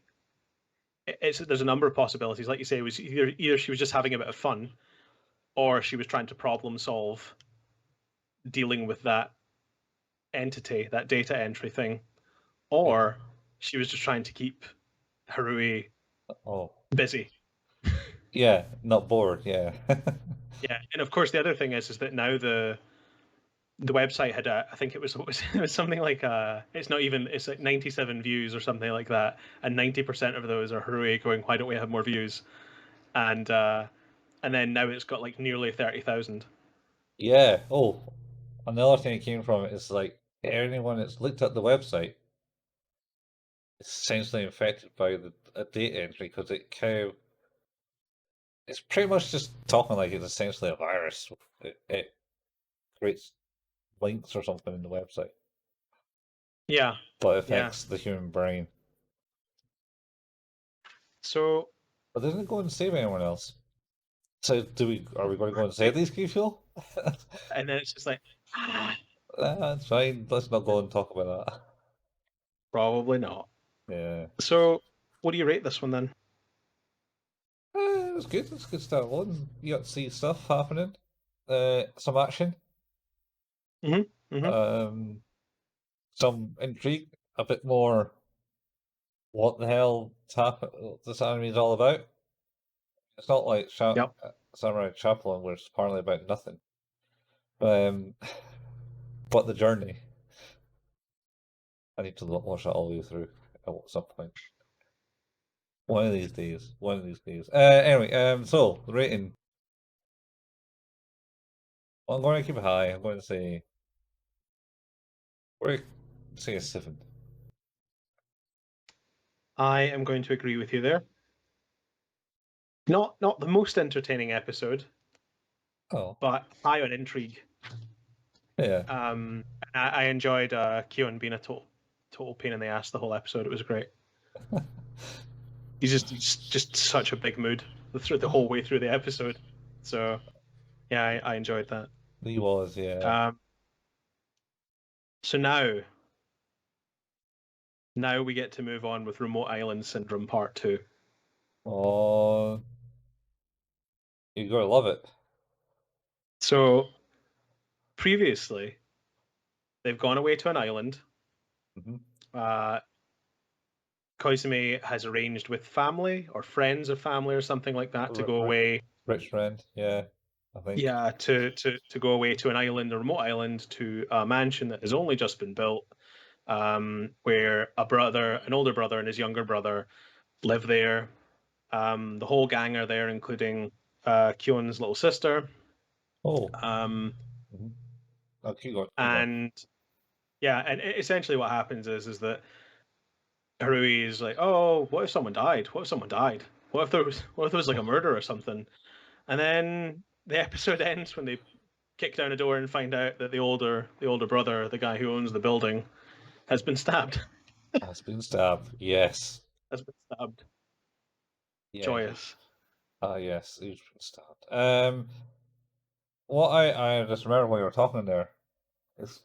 [SPEAKER 3] It's there's a number of possibilities. Like you say, it was either she was just having a bit of fun, or she was trying to problem solve dealing with that entity, that data entry thing,
[SPEAKER 2] Yeah.
[SPEAKER 3] or she was just trying to keep Harui
[SPEAKER 2] Oh,
[SPEAKER 3] busy.
[SPEAKER 2] yeah, not bored. Yeah.
[SPEAKER 3] Yeah, and of course the other thing is that now the website had I think it was it was something like it's not even it's like 97 views or something like that, and 90% of those are Harui going, why don't we have more views? And then now it's got like nearly 30,000.
[SPEAKER 2] Yeah. Oh, another thing that came from it is like anyone that's looked at the website is essentially infected by a data entry because it kind of it's pretty much just talking like it's essentially a virus. It creates links or something in the website,
[SPEAKER 3] Yeah,
[SPEAKER 2] but it
[SPEAKER 3] yeah.
[SPEAKER 2] affects the human brain.
[SPEAKER 3] So
[SPEAKER 2] But doesn't it go and save anyone else? So are we going to go and save these people?
[SPEAKER 3] and then it's just like
[SPEAKER 2] That's fine. Let's not go and talk about
[SPEAKER 3] probably not.
[SPEAKER 2] that. Yeah.
[SPEAKER 3] So what do you rate this one then?
[SPEAKER 2] It was good. It's a good start one. You got to see stuff happening. Some action.
[SPEAKER 3] Mm-hmm.
[SPEAKER 2] Some intrigue. A bit more. What the hell this anime is all about? It's not like
[SPEAKER 3] Yep.
[SPEAKER 2] Samurai Champloo, where it's apparently about nothing. Um, but the journey. I need to watch that all the way through at some point. One of these days. One of these days. Anyway, so the rating. Well, I'm going to keep it high. I'm going to say. We're going to say a 7.
[SPEAKER 3] I am going to agree with you there. Not the most entertaining episode,
[SPEAKER 2] Oh,
[SPEAKER 3] but high on intrigue.
[SPEAKER 2] yeah.
[SPEAKER 3] I enjoyed Keon being a total pain in the ass the whole episode. It was great. He's just such a big mood through the whole way through the episode. So yeah, I enjoyed that.
[SPEAKER 2] He was, yeah.
[SPEAKER 3] So now we get to move on with Remote Island Syndrome Part 2.
[SPEAKER 2] Oh, you're going to love it.
[SPEAKER 3] So previously, they've gone away to an island.
[SPEAKER 2] Mm-hmm.
[SPEAKER 3] Koizumi has arranged with family or friends of family or something like that to go away.
[SPEAKER 2] Rich friend, yeah, I think.
[SPEAKER 3] Yeah, to go away to an island, a remote island, to a mansion that has only just been built, where an older brother, and his younger brother live there. The whole gang are there, including Kyon's little sister.
[SPEAKER 2] Oh.
[SPEAKER 3] Um,
[SPEAKER 2] Mm-hmm. Oh, keep going.
[SPEAKER 3] and yeah, and essentially what happens is that Haruhi is like, "Oh, what if someone died? What if someone died? What if there was like a murder or something?" And then the episode ends when they kick down a door and find out that the older brother, the guy who owns the building, has been stabbed.
[SPEAKER 2] Has been stabbed. Yes.
[SPEAKER 3] Has been stabbed.
[SPEAKER 2] Yeah.
[SPEAKER 3] Joyous.
[SPEAKER 2] Yes, he's been stabbed. What I just remember when you were talking there is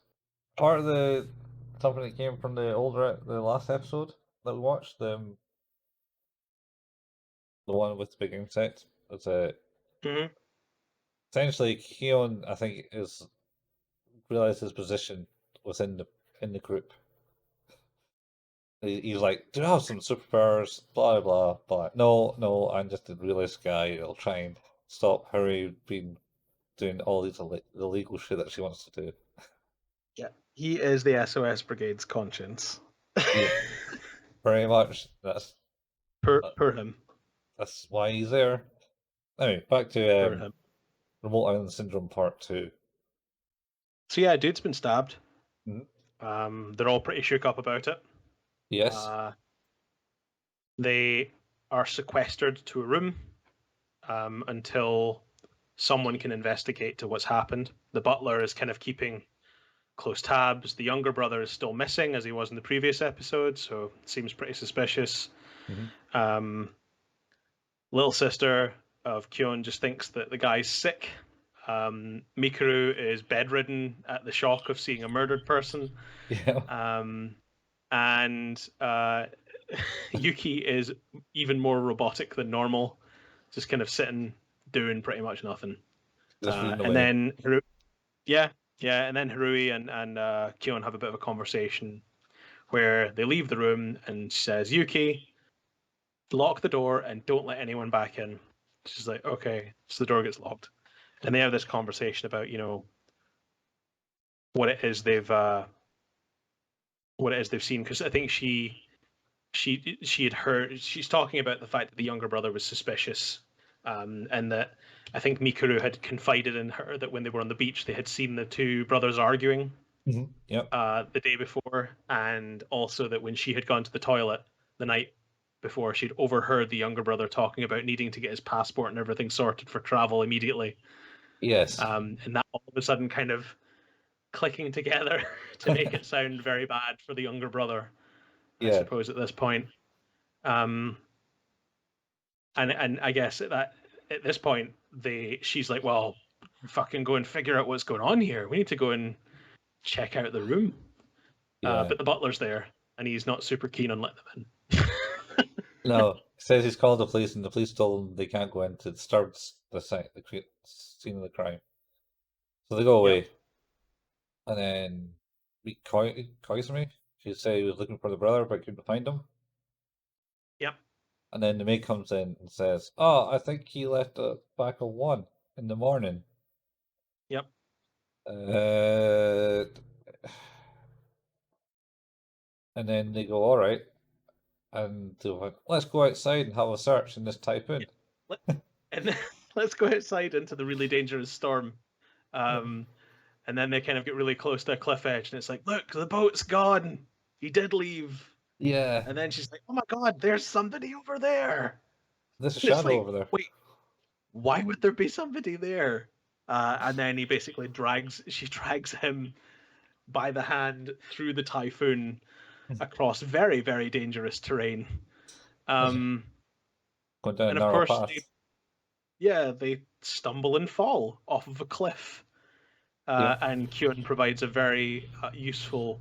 [SPEAKER 2] part of the something that came from the last episode that we watched, the one with the big insect. It's
[SPEAKER 3] Mm-hmm.
[SPEAKER 2] essentially Keon, I think, is realized his position within the group. He's like, "Do you have some superpowers?" Blah blah blah. No, I'm just a realist guy. I'll try and stop Harry being doing all these illegal shit that she wants to do.
[SPEAKER 3] Yeah, he is the SOS Brigade's conscience.
[SPEAKER 2] Yeah, very much. That's
[SPEAKER 3] Per him.
[SPEAKER 2] that's why he's there. Anyway, back
[SPEAKER 3] Per
[SPEAKER 2] to
[SPEAKER 3] him.
[SPEAKER 2] Remote Island Syndrome Part 2.
[SPEAKER 3] So yeah, dude's been stabbed.
[SPEAKER 2] Mhm.
[SPEAKER 3] They're all pretty shook up about it.
[SPEAKER 2] Yes.
[SPEAKER 3] They are sequestered to a room until someone can investigate to what's happened. The butler is kind of keeping close tabs. The younger brother is still missing, as he was in the previous episode, so it seems pretty suspicious.
[SPEAKER 2] Mm-hmm.
[SPEAKER 3] Little sister of Kyon just thinks that the guy's sick. Mikuru is bedridden at the shock of seeing a murdered person.
[SPEAKER 2] Yeah.
[SPEAKER 3] And Yuki is even more robotic than normal, just kind of sitting, doing pretty much nothing. And then and then Haruhi and Kyon have a bit of a conversation where they leave the room and she says, "Yuki, lock the door and don't let anyone back in." She's like, "Okay." So the door gets locked, and they have this conversation about what it is they've seen, because I think she had heard, she's talking about the fact that the younger brother was suspicious, and that I think Mikuru had confided in her that when they were on the beach they had seen the two brothers arguing.
[SPEAKER 2] Mm-hmm. Yep.
[SPEAKER 3] The day before, and also that when she had gone to the toilet the night before, she'd overheard the younger brother talking about needing to get his passport and everything sorted for travel immediately.
[SPEAKER 2] Yes.
[SPEAKER 3] And that all of a sudden kind of clicking together to make it sound very bad for the younger brother, I suppose, at this point. And I guess at this point she's like, "Well, fucking go and figure out what's going on here. We need to go and check out the room." But the butler's there, and he's not super keen on letting them in.
[SPEAKER 2] No, says he's called the police, and the police told him they can't go in to disturb the scene of the crime. So they go away,
[SPEAKER 3] Yep.
[SPEAKER 2] and then meet Koizumi. She said he was looking for the brother, but couldn't find him.
[SPEAKER 3] Yep.
[SPEAKER 2] And then the maid comes in and says, "Oh, I think he left it back at 1 in the morning."
[SPEAKER 3] Yep.
[SPEAKER 2] And then they go, "All right," and they're like, "Let's go outside and have a search and just type in."
[SPEAKER 3] And then, let's go outside into the really dangerous storm. And then they kind of get really close to a cliff edge, and it's like, "Look, the boat's gone. He did leave."
[SPEAKER 2] Yeah.
[SPEAKER 3] And then she's like, "Oh my god, there's somebody over there.
[SPEAKER 2] There's a shadow over there."
[SPEAKER 3] Wait, why would there be somebody there? And then she drags him by the hand through the typhoon across very, very dangerous terrain.
[SPEAKER 2] Going down
[SPEAKER 3] and
[SPEAKER 2] a
[SPEAKER 3] of
[SPEAKER 2] narrow
[SPEAKER 3] course,
[SPEAKER 2] path.
[SPEAKER 3] they stumble and fall off of a cliff. And Kyon provides a very useful,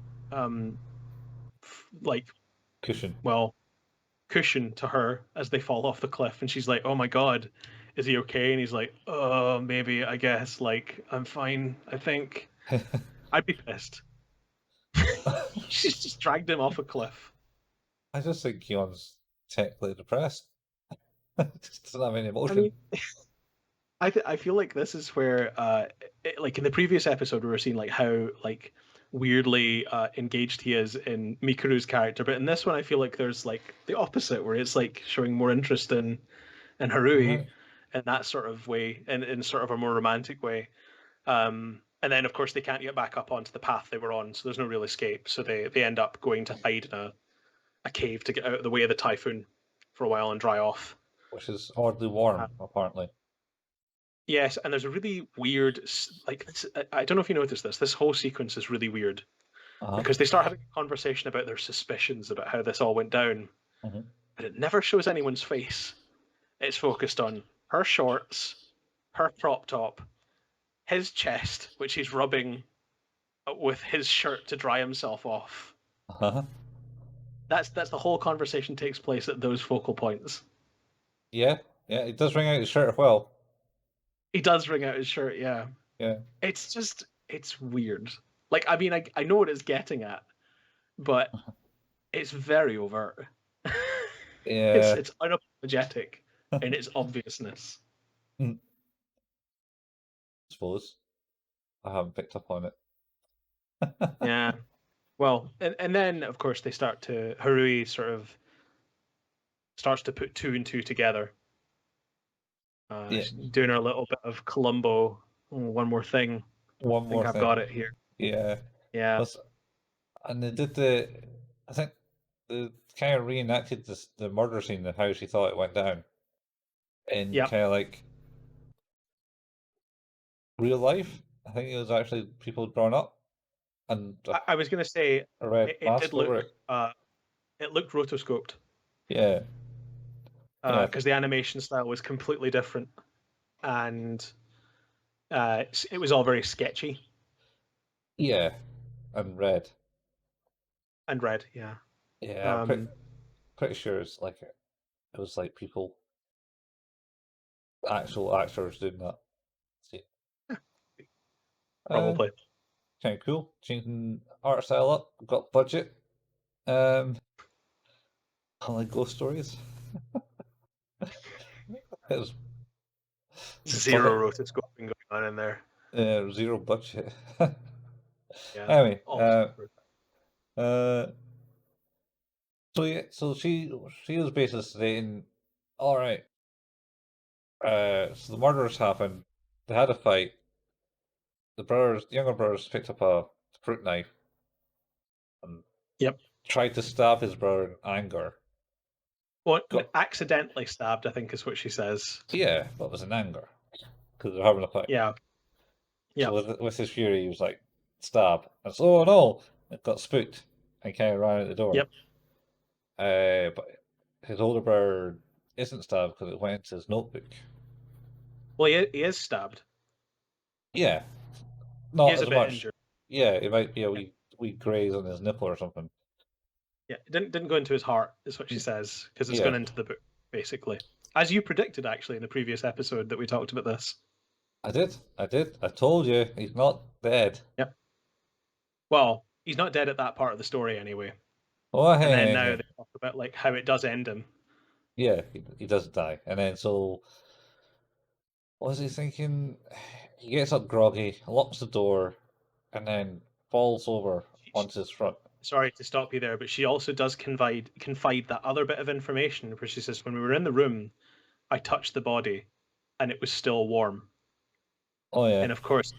[SPEAKER 3] cushion to her as they fall off the cliff. And she's like, "Oh my god, is he okay?" And he's like, "Oh, maybe, I guess, like, I'm fine, I think." I'd be pissed. She's just dragged him off a cliff.
[SPEAKER 2] I just think Keon's technically depressed. Just doesn't have any
[SPEAKER 3] I
[SPEAKER 2] emotion.
[SPEAKER 3] mean, I feel like this is where, like in the previous episode, we were seeing like how like weirdly engaged he is in Mikuru's character, but in this one, I feel like there's like the opposite, where it's like showing more interest in Haruhi
[SPEAKER 2] Uh-huh.
[SPEAKER 3] in that sort of way, in sort of a more romantic way. And then, of course, they can't get back up onto the path they were on, so there's no real escape. So they end up going to hide in a cave to get out of the way of the typhoon for a while and dry off.
[SPEAKER 2] Which is oddly warm,
[SPEAKER 3] Uh,
[SPEAKER 2] apparently.
[SPEAKER 3] Yes, and there's a really weird, like, I don't know if you noticed this. This whole sequence is really weird
[SPEAKER 2] Uh-huh.
[SPEAKER 3] because they start having a conversation about their suspicions about how this all went down,
[SPEAKER 2] Mhm.
[SPEAKER 3] but it never shows anyone's face. It's focused on her shorts, her crop top, his chest, which he's rubbing with his shirt to dry himself off.
[SPEAKER 2] Uh-huh.
[SPEAKER 3] That's the whole conversation takes place at those focal points.
[SPEAKER 2] Yeah, it does ring out his shirt well.
[SPEAKER 3] He does wring out his shirt, yeah.
[SPEAKER 2] Yeah.
[SPEAKER 3] It's weird. Like, I mean, I know what it's getting at, but it's very overt.
[SPEAKER 2] Yeah.
[SPEAKER 3] It's unapologetic in its obviousness.
[SPEAKER 2] I suppose. I haven't picked up on it.
[SPEAKER 3] Yeah. Well, and then of course they start to Harui sort of starts to put two and two together.
[SPEAKER 2] Yeah.
[SPEAKER 3] Doing her little bit of Columbo. Oh, one more thing.
[SPEAKER 2] One
[SPEAKER 3] I
[SPEAKER 2] more
[SPEAKER 3] think I've
[SPEAKER 2] thing.
[SPEAKER 3] got it here.
[SPEAKER 2] Yeah.
[SPEAKER 3] Yeah.
[SPEAKER 2] Plus, and they did I think they kind of reenacted the murder scene and how she thought it went down. In
[SPEAKER 3] Yep.
[SPEAKER 2] kind of like real life. I think it was actually people drawn up and
[SPEAKER 3] I was gonna say
[SPEAKER 2] a red
[SPEAKER 3] it
[SPEAKER 2] mask
[SPEAKER 3] did
[SPEAKER 2] over
[SPEAKER 3] look
[SPEAKER 2] it.
[SPEAKER 3] it looked rotoscoped.
[SPEAKER 2] Yeah. Yeah.
[SPEAKER 3] Because the animation style was completely different, and it was all very sketchy
[SPEAKER 2] Yeah. And red.
[SPEAKER 3] and red. Yeah.
[SPEAKER 2] Yeah, I'm pretty sure it's like it was like people, actual actors doing that. See,
[SPEAKER 3] Probably.
[SPEAKER 2] kind of cool. Changing art style up. Got budget. I like ghost stories. It was
[SPEAKER 3] Zero rotoscoping going on in there.
[SPEAKER 2] zero budget.
[SPEAKER 3] Yeah.
[SPEAKER 2] Anyway,
[SPEAKER 3] Awesome.
[SPEAKER 2] so yeah, so she was basically stating, all right. So the murders happened. They had a fight. The younger brothers, picked up a fruit knife and
[SPEAKER 3] Yep.
[SPEAKER 2] tried to stab his brother in anger.
[SPEAKER 3] Well, accidentally stabbed, I think is what she says.
[SPEAKER 2] Yeah, but it was in anger because they're having a fight.
[SPEAKER 3] Yeah. Yeah.
[SPEAKER 2] So with his fury, he was like, stab. And so, oh no! It got spooked and kind of ran out the door.
[SPEAKER 3] Yep.
[SPEAKER 2] But his older brother isn't stabbed because it went into his notebook.
[SPEAKER 3] Well, he is stabbed.
[SPEAKER 2] Yeah.
[SPEAKER 3] He
[SPEAKER 2] Not
[SPEAKER 3] is
[SPEAKER 2] as
[SPEAKER 3] a bit
[SPEAKER 2] much.
[SPEAKER 3] injured.
[SPEAKER 2] Yeah, it might be a wee graze on his nipple or something.
[SPEAKER 3] Yeah, it didn't go into his heart, is what she says, because it's
[SPEAKER 2] Yeah.
[SPEAKER 3] gone into the book, basically. As you predicted, actually, in the previous episode that we talked about this.
[SPEAKER 2] I did. I told you, he's not dead.
[SPEAKER 3] Yep. Well, he's not dead at that part of the story anyway.
[SPEAKER 2] Oh,
[SPEAKER 3] And then
[SPEAKER 2] hey.
[SPEAKER 3] now they talk about like how it does end him.
[SPEAKER 2] Yeah, he does die. And then so, what was he thinking? He gets up groggy, locks the door, and then falls over onto his front.
[SPEAKER 3] Sorry to stop you there, but she also does confide that other bit of information where she says, when we were in the room, I touched the body and it was still warm.
[SPEAKER 2] Oh yeah.
[SPEAKER 3] And of course,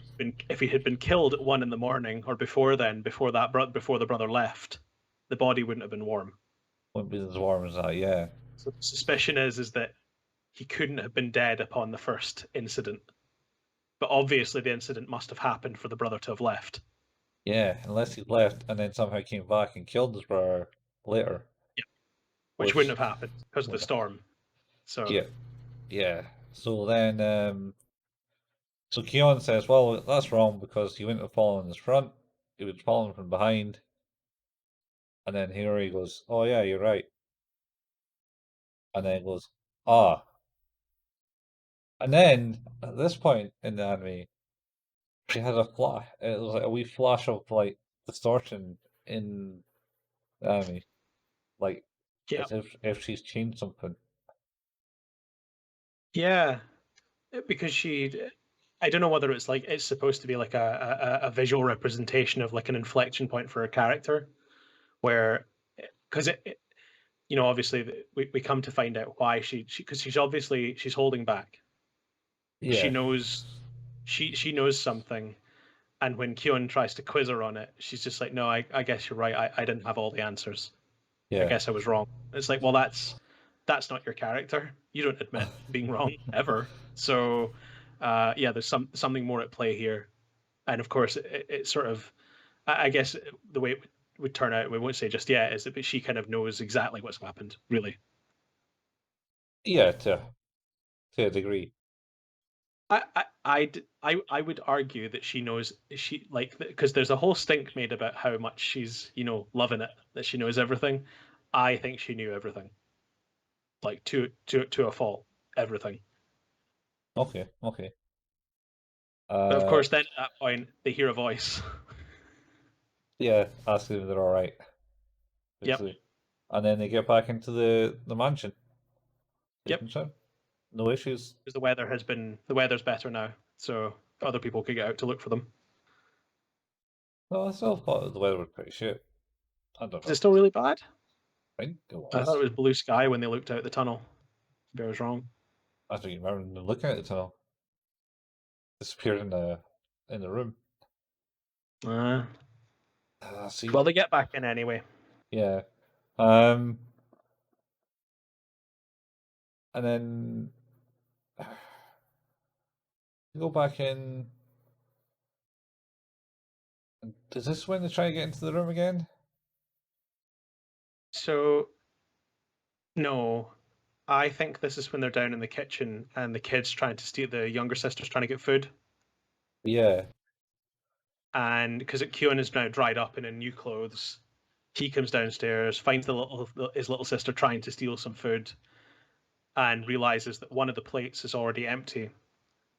[SPEAKER 3] if he had been killed at 1 a.m. or before then, before the brother left, the body wouldn't have been warm.
[SPEAKER 2] Wouldn't be as warm as that, yeah.
[SPEAKER 3] So the suspicion is that he couldn't have been dead upon the first incident. But obviously the incident must have happened for the brother to have left.
[SPEAKER 2] Yeah, unless he left and then somehow came back and killed his brother later.
[SPEAKER 3] Yeah. Which wouldn't have happened because of the storm. So
[SPEAKER 2] yeah. So then so Keon says, well, that's wrong because he wouldn't have fallen in his front, he would have fallen from behind. And then Hiyori goes, oh yeah, you're right. And then goes, ah. And then, at this point in the anime, she had a flash. It was like a wee flash of like distortion in the anime, like
[SPEAKER 3] Yeah,
[SPEAKER 2] as if she's changed something.
[SPEAKER 3] yeah, because I don't know whether it's like it's supposed to be like a visual representation of like an inflection point for a character, where because obviously we come to find out why she because she's holding back. She
[SPEAKER 2] Yeah,
[SPEAKER 3] knows she knows something, and when Kyon tries to quiz her on it, she's just like, no, I guess you're right. I didn't have all the answers. I
[SPEAKER 2] yeah,
[SPEAKER 3] guess I was wrong. It's like, well, that's not your character. You don't admit being wrong ever. So, yeah, there's something more at play here, and of course, it sort of, I guess, the way it would turn out, we won't say just yet, is that she kind of knows exactly what's happened, really.
[SPEAKER 2] yeah. To a degree.
[SPEAKER 3] I would argue that she knows she like because there's a whole stink made about how much she's loving it, that she knows everything. I think she knew everything, like to a fault, everything.
[SPEAKER 2] Okay, okay.
[SPEAKER 3] But of course, then at that point they hear a voice.
[SPEAKER 2] Yeah, asking if they're all right,
[SPEAKER 3] Yep,
[SPEAKER 2] basically, and then they get back into the mansion.
[SPEAKER 3] yep.
[SPEAKER 2] No issues.
[SPEAKER 3] Because the weather's better now, so other people could get out to look for them.
[SPEAKER 2] No, I still thought the weather was pretty shit. I don't
[SPEAKER 3] Is it
[SPEAKER 2] know.
[SPEAKER 3] still really bad?
[SPEAKER 2] I think it
[SPEAKER 3] I thought
[SPEAKER 2] was.
[SPEAKER 3] it was blue sky when they looked out the tunnel. Maybe I was wrong.
[SPEAKER 2] I don't even remember them looking at the tunnel. Disappeared in the room.
[SPEAKER 3] Uh,
[SPEAKER 2] See,
[SPEAKER 3] well, they get back in anyway.
[SPEAKER 2] yeah. And then you go back in. Is this when they try to get into the room again?
[SPEAKER 3] So no, I think this is when they're down in the kitchen and the kid's trying to steal, the younger sister's trying to get food,
[SPEAKER 2] Yeah.
[SPEAKER 3] and because Kyon is now dried up and in new clothes, he comes downstairs, finds his little sister trying to steal some food, and realizes that one of the plates is already empty.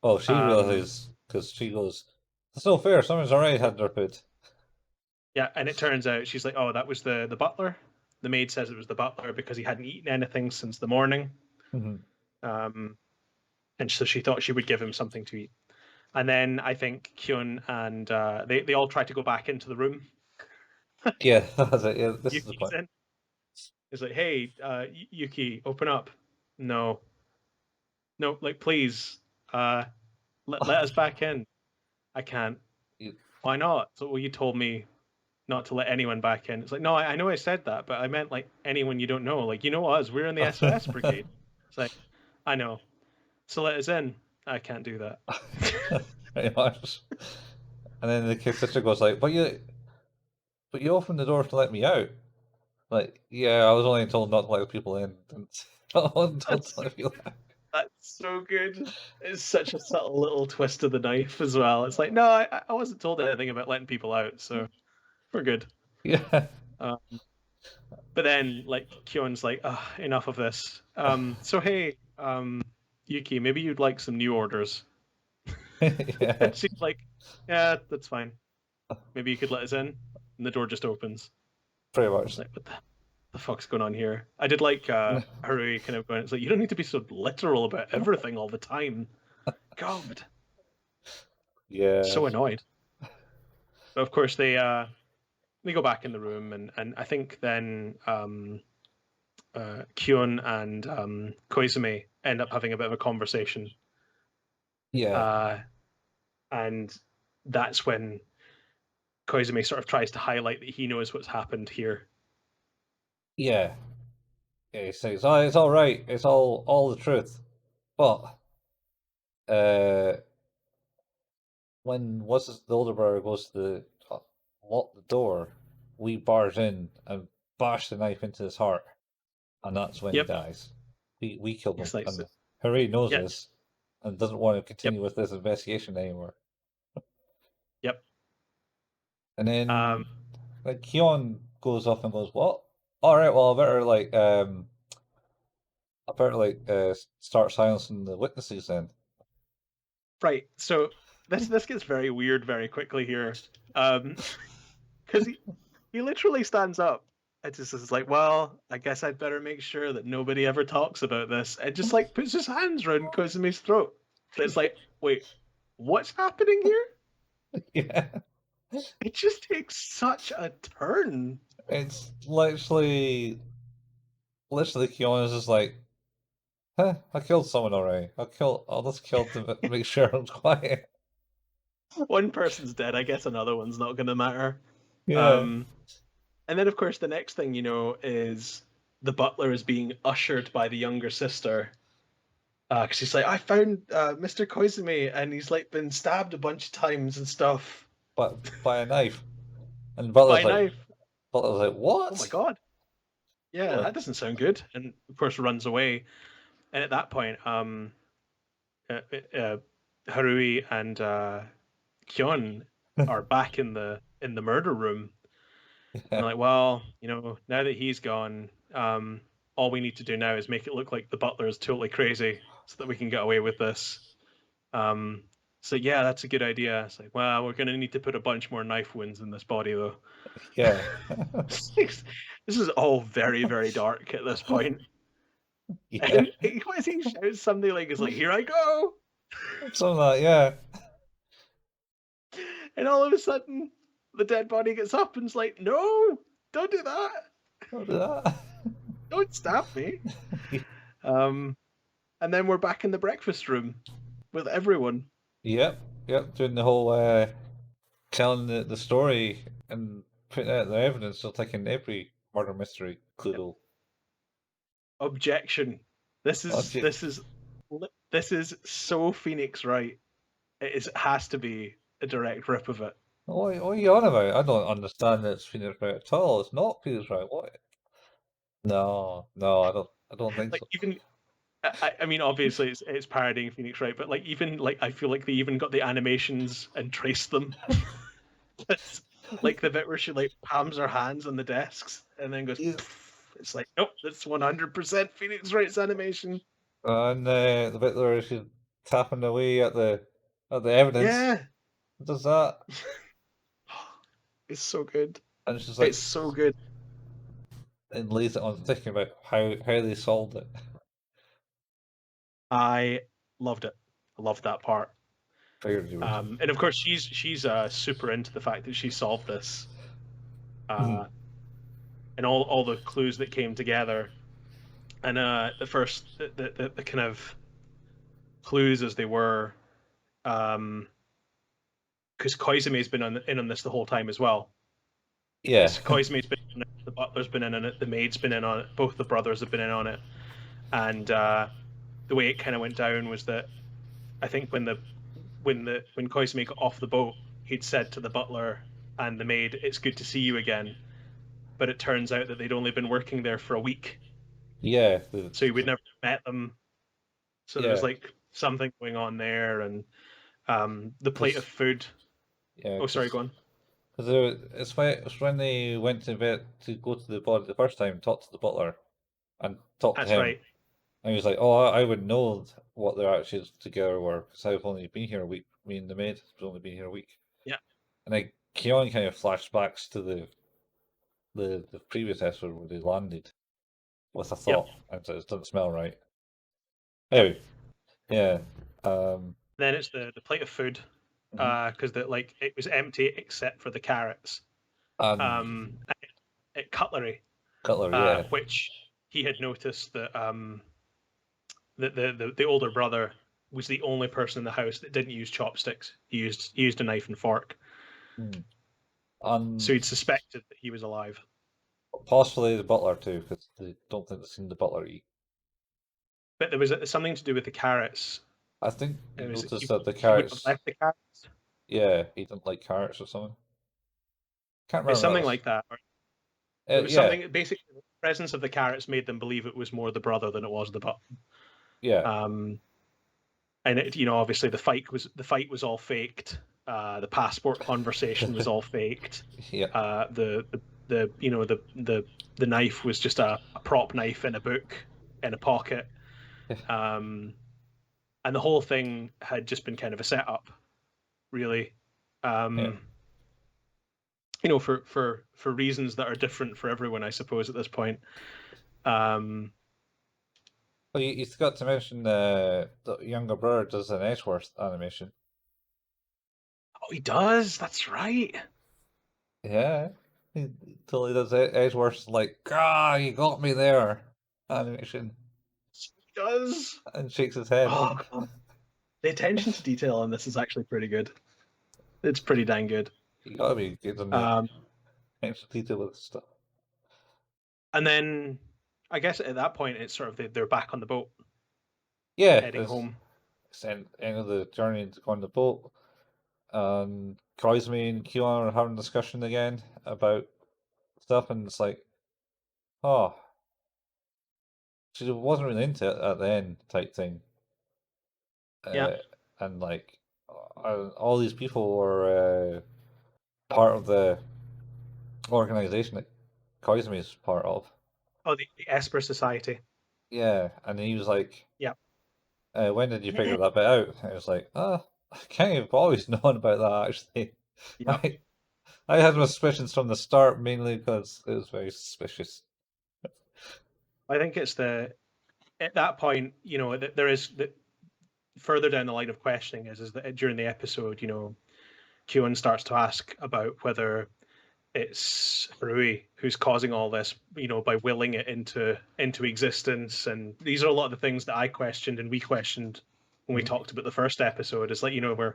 [SPEAKER 2] Oh, she
[SPEAKER 3] Um,
[SPEAKER 2] realizes because she goes, "It's no fair. Someone's already had their food."
[SPEAKER 3] yeah, and it turns out she's like, oh, that was the butler. The maid says it was the butler because he hadn't eaten anything since the morning.
[SPEAKER 2] Mhm.
[SPEAKER 3] Um, and so she thought she would give him something to eat. And then I think Kyun and they all try to go back into the room.
[SPEAKER 2] Yeah, that's it. Yeah, this is the
[SPEAKER 3] Yuki's
[SPEAKER 2] point.
[SPEAKER 3] in. It's like, hey, Yuki, open up. No, no, like please, let us back in. I can't.
[SPEAKER 2] You-
[SPEAKER 3] Why not? So, well, you told me not to let anyone back in. It's like, no, I know I said that, but I meant like anyone you don't know. Like, you know us, we're in the SOS brigade. It's like, I know. So let us in. I can't do that.
[SPEAKER 2] Pretty much. And then the kid sister goes like, but you opened the door to let me out." Like, yeah, I was only told not to let people in. Not told
[SPEAKER 3] That's
[SPEAKER 2] to let people out.
[SPEAKER 3] that's so good. It's such a subtle little twist of the knife as well. It's like, no, I wasn't told anything about letting people out, so we're good.
[SPEAKER 2] Yeah.
[SPEAKER 3] Um, but then, like, Kyon's like, enough of this. So hey, Yuki, maybe you'd like some new orders.
[SPEAKER 2] Yeah.
[SPEAKER 3] And she's like, yeah, that's fine. Maybe you could let us in. And the door just opens.
[SPEAKER 2] Pretty
[SPEAKER 3] It's
[SPEAKER 2] much.
[SPEAKER 3] like, what the fuck's going on here? I did like Haruhi kind of going, it's like, you don't need to be so literal about everything all the time. God,
[SPEAKER 2] Yeah.
[SPEAKER 3] so annoyed. But of course, they go back in the room, and I think then Kyon and Koizumi end up having a bit of a conversation.
[SPEAKER 2] Yeah.
[SPEAKER 3] And that's when Koizumi sort of tries to highlight that he knows what's happened here.
[SPEAKER 2] Yeah. Yeah, he says, "Oh, it's all right. It's all the truth." But uh, when the older brother goes to lock the door, we barge in and bash the knife into his heart, and that's when he
[SPEAKER 3] Yep.
[SPEAKER 2] dies. We killed him,
[SPEAKER 3] It's like,
[SPEAKER 2] and Hooray knows
[SPEAKER 3] yeah,
[SPEAKER 2] this and doesn't want to
[SPEAKER 3] yep,
[SPEAKER 2] continue with this investigation anymore.
[SPEAKER 3] yep.
[SPEAKER 2] And then
[SPEAKER 3] Um,
[SPEAKER 2] like Keon goes off and goes, "What? All right, well, I better like start silencing the witnesses then."
[SPEAKER 3] right. So this gets very weird very quickly here, because he literally stands up and just is like, well, I guess I'd better make sure that nobody ever talks about this, and just like puts his hands around Kozumi's throat. And it's like, wait, what's happening here?
[SPEAKER 2] Yeah.
[SPEAKER 3] It just takes such a turn.
[SPEAKER 2] It's literally Kyona's just like, huh, I killed someone already. I'll just kill to make sure I'm quiet.
[SPEAKER 3] One person's dead, I guess another one's not going to matter.
[SPEAKER 2] Yeah.
[SPEAKER 3] And then, of course, the next thing you know is the butler is being ushered by the younger sister. Because she's like, I found Mr. Koizumi, and he's like been stabbed a bunch of times and stuff.
[SPEAKER 2] But by a knife. And
[SPEAKER 3] By a knife.
[SPEAKER 2] Butler's like, what?
[SPEAKER 3] Oh my god. Yeah, that doesn't sound good. And of course runs away. And at that point, Haruhi and Kyon are back in the murder room. And they're like, well, now that he's gone, all we need to do now is make it look like the butler is totally crazy so that we can get away with this. So yeah, that's a good idea. It's like, well, we're going to need to put a bunch more knife wounds in this body, though.
[SPEAKER 2] Yeah.
[SPEAKER 3] This is all very, very dark at this point.
[SPEAKER 2] Yeah.
[SPEAKER 3] And he shouts something like, "It's like, here I go!"
[SPEAKER 2] Something like that, yeah.
[SPEAKER 3] And all of a sudden, the dead body gets up and is like, "No, don't do that!
[SPEAKER 2] Don't do that.
[SPEAKER 3] Don't stab me!" And then we're back in the breakfast room with everyone.
[SPEAKER 2] Yep, doing the whole telling the story and putting out the evidence, so taking every murder mystery clue.
[SPEAKER 3] Objection. This is so Phoenix Wright. It has to be a direct rip of it.
[SPEAKER 2] What are you on about? I don't understand that it's Phoenix Wright at all. It's not Phoenix Wright. What? No, I don't think
[SPEAKER 3] Like
[SPEAKER 2] so.
[SPEAKER 3] even, I mean, obviously it's parodying Phoenix Wright, but like even like I feel like they even got the animations and traced them. It's like the bit where she like palms her hands on the desks and then goes.
[SPEAKER 2] Yeah.
[SPEAKER 3] It's like, nope, that's 100% Phoenix Wright's animation.
[SPEAKER 2] And the bit where she's tapping away at the evidence.
[SPEAKER 3] Yeah,
[SPEAKER 2] Does that?
[SPEAKER 3] It's so good.
[SPEAKER 2] And she's like,
[SPEAKER 3] it's so good.
[SPEAKER 2] And lays it on thinking about how they solved it.
[SPEAKER 3] I loved it. I loved that part.
[SPEAKER 2] And
[SPEAKER 3] of course, she's super into the fact that she solved this, and all the clues that came together, and the first the kind of clues as they were, because Koizumi's been in on this the whole time as well.
[SPEAKER 2] Yeah,
[SPEAKER 3] Koizumi's been in it, the butler's been in on it, the maid's been in on it, both the brothers have been in on it, and the way it kind of went down was that I think when Koizumi got off the boat, he'd said to the butler and the maid, "It's good to see you again," but it turns out that they'd only been working there for a week.
[SPEAKER 2] Yeah.
[SPEAKER 3] So he would never met them. So there was like something going on there, and the plate of food.
[SPEAKER 2] Yeah.
[SPEAKER 3] Oh, sorry, go on.
[SPEAKER 2] Because it's when they went to bed to go to the body the first time, talk to the butler, and talk to him.
[SPEAKER 3] That's right.
[SPEAKER 2] And he was like, "Oh, I would know what their actions together were because I've only been here a week. Me and the maid have only been here a week."
[SPEAKER 3] Yeah.
[SPEAKER 2] And then Keon kind of flashbacks to the previous episode where they landed with a thought, and it doesn't smell right. Anyway, yeah.
[SPEAKER 3] Then it's the plate of food, because it was empty except for the carrots. Cutlery.
[SPEAKER 2] Cutlery,
[SPEAKER 3] which he had noticed that the older brother was the only person in the house that didn't use chopsticks. He used a knife and fork. So he'd suspected that he was alive.
[SPEAKER 2] Possibly the butler too, because they don't think they've seen the butler eat.
[SPEAKER 3] But there was something to do with the carrots.
[SPEAKER 2] I think he noticed that the
[SPEAKER 3] He
[SPEAKER 2] carrots.
[SPEAKER 3] left the carrots.
[SPEAKER 2] Yeah, he didn't like carrots or something. Can't remember.
[SPEAKER 3] It's something like that. It was something. Basically, the presence of the carrots made them believe it was more the brother than it was the butler.
[SPEAKER 2] Yeah.
[SPEAKER 3] And it, obviously the fight was all faked. The passport conversation was all faked.
[SPEAKER 2] Yeah.
[SPEAKER 3] The knife was just a prop knife in a book in a pocket. And the whole thing had just been kind of a setup. really.
[SPEAKER 2] Yeah.
[SPEAKER 3] You know, for reasons that are different for everyone, I suppose, at this point.
[SPEAKER 2] Well, you forgot to mention the younger brother does an Edgeworth animation.
[SPEAKER 3] Oh, he does. That's right.
[SPEAKER 2] Yeah, he totally does Edgeworth's like, ah, you got me there animation,
[SPEAKER 3] He does.
[SPEAKER 2] and shakes his head.
[SPEAKER 3] Oh, the attention to detail on this is actually pretty good. It's pretty dang good.
[SPEAKER 2] You gotta be good on the attention to detail with stuff.
[SPEAKER 3] And then I guess at that point it's sort of they're back on the boat,
[SPEAKER 2] Yeah,
[SPEAKER 3] heading home.
[SPEAKER 2] It's the end of the journey to go on the boat. And Koizumi and Kion are having a discussion again about stuff, and it's like, oh, she wasn't really into it at the end type thing.
[SPEAKER 3] Yeah.
[SPEAKER 2] And like, all these people were part of the organization that Koizumi is part of.
[SPEAKER 3] Oh, the Esper Society.
[SPEAKER 2] Yeah, and he was like,
[SPEAKER 3] yeah.
[SPEAKER 2] When did you figure that bit out? And I was like, I kind of always known about that actually.
[SPEAKER 3] Yep.
[SPEAKER 2] I had my suspicions from the start, mainly because it was very suspicious.
[SPEAKER 3] I think it's at that point, you know, there is further down the line of questioning is that during the episode, you know, Kyon starts to ask about whether it's Haruhi who's causing all this, you know, by willing it into existence. And these are a lot of the things that I questioned and we questioned when we talked about the first episode. It's like, you know,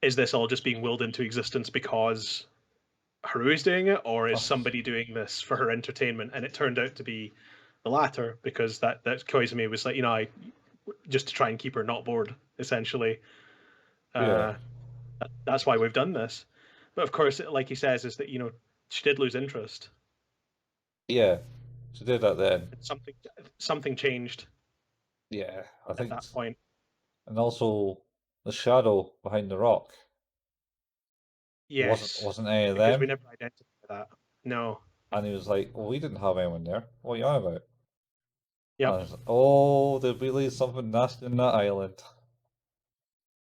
[SPEAKER 3] is this all just being willed into existence because Haruhi's doing it, or is somebody doing this for her entertainment? And it turned out to be the latter, because that Koizumi was like, you know, just to try and keep her not bored, essentially.
[SPEAKER 2] Yeah.
[SPEAKER 3] That's why we've done this. But of course, like he says, is that, you know, she did lose interest.
[SPEAKER 2] Yeah, she did that then.
[SPEAKER 3] Something changed.
[SPEAKER 2] Yeah, I think
[SPEAKER 3] at that point.
[SPEAKER 2] And also the shadow behind the rock.
[SPEAKER 3] Yes,
[SPEAKER 2] wasn't any of
[SPEAKER 3] because
[SPEAKER 2] them.
[SPEAKER 3] we never identified that. No.
[SPEAKER 2] And he was like, "Well, we didn't have anyone there. What are you on about?"
[SPEAKER 3] Yeah.
[SPEAKER 2] Like, oh, there'll be something nasty in that island.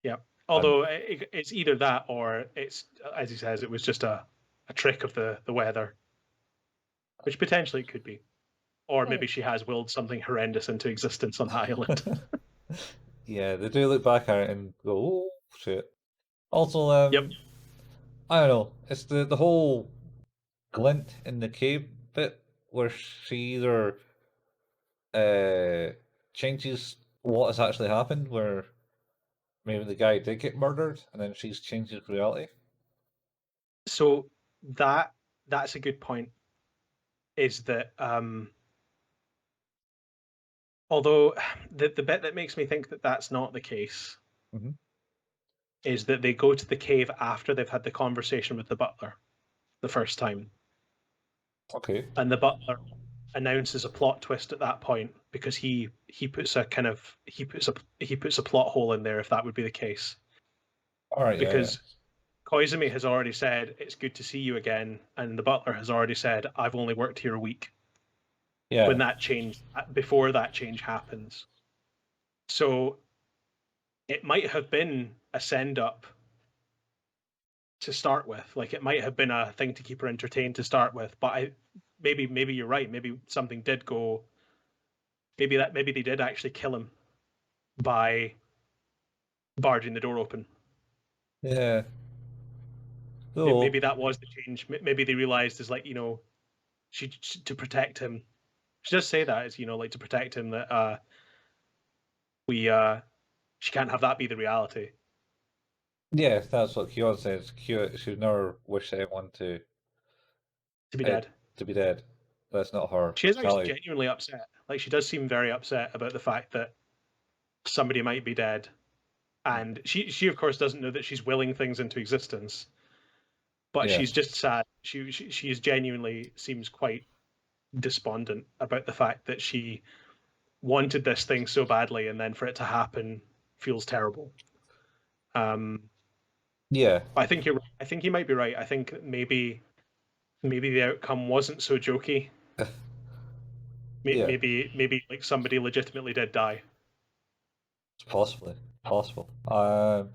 [SPEAKER 3] Yeah. Although it's either that or it's, as he says, it was just a trick of the weather, which potentially it could be. Or maybe she has willed something horrendous into existence on that island.
[SPEAKER 2] Yeah, they do look back at it and go, "Oh shit!" Also,
[SPEAKER 3] yep.
[SPEAKER 2] I don't know. It's the whole glint in the cave bit where she either changes what has actually happened, where maybe the guy did get murdered and then she's changed his reality.
[SPEAKER 3] So that's a good point. Is that although the bit that makes me think that that's not the case is that they go to the cave after they've had the conversation with the butler the first time.
[SPEAKER 2] Okay.
[SPEAKER 3] And the butler announces a plot twist at that point because he puts a plot hole in there if that would be the case.
[SPEAKER 2] All right.
[SPEAKER 3] Because Koizumi has already said it's good to see you again, and the butler has already said I've only worked here a week.
[SPEAKER 2] Yeah.
[SPEAKER 3] When that change, before that change happens. So it might have been a send up to start with. Like it might have been a thing to keep her entertained to start with. But maybe you're right. Maybe something did go. Maybe they did actually kill him by barging the door open.
[SPEAKER 2] Yeah.
[SPEAKER 3] So, maybe that was the change. Maybe they realized is like, you know, she to protect him. She does say that is, you know, like to protect him that she can't have that be the reality.
[SPEAKER 2] Yeah, that's what Kyon says. She would never wish anyone to
[SPEAKER 3] be dead.
[SPEAKER 2] To be dead. That's not her.
[SPEAKER 3] She is actually genuinely upset. Like she does seem very upset about the fact that somebody might be dead, and she of course doesn't know that she's willing things into existence. But she's just sad. She is genuinely seems quite despondent about the fact that she wanted this thing so badly, and then for it to happen feels terrible.
[SPEAKER 2] Yeah.
[SPEAKER 3] I think you're. I think you might be right. I think maybe the outcome wasn't so jokey. Maybe like somebody legitimately did die.
[SPEAKER 2] It's possible. Well,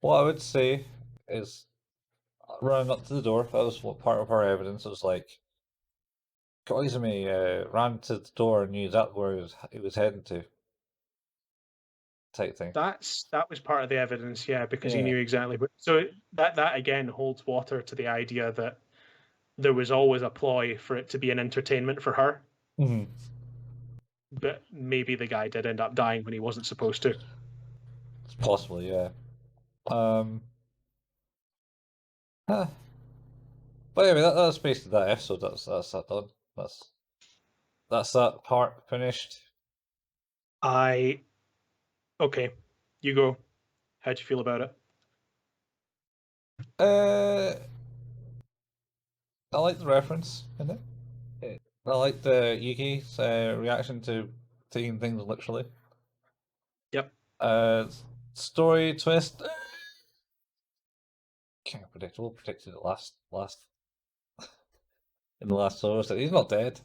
[SPEAKER 2] What I would say is running up to the door. That was what part of our evidence. It was like Koizumi ran to the door and knew exactly where he was heading to. Type thing.
[SPEAKER 3] That was part of the evidence, yeah, because he
[SPEAKER 2] Yeah.
[SPEAKER 3] knew exactly. So that again holds water to the idea that there was always a ploy for it to be an entertainment for her.
[SPEAKER 2] Mm-hmm.
[SPEAKER 3] But maybe the guy did end up dying when he wasn't supposed to.
[SPEAKER 2] It's possible, yeah. Huh. But anyway, that's basically that episode. That's that done. That's that part finished.
[SPEAKER 3] Okay, you go. How'd you feel about it?
[SPEAKER 2] I like the reference in it. I like the Yuki's reaction to taking things literally.
[SPEAKER 3] Yep.
[SPEAKER 2] Story twist. Can't predict. We'll predict it last in the last episode. He's not dead.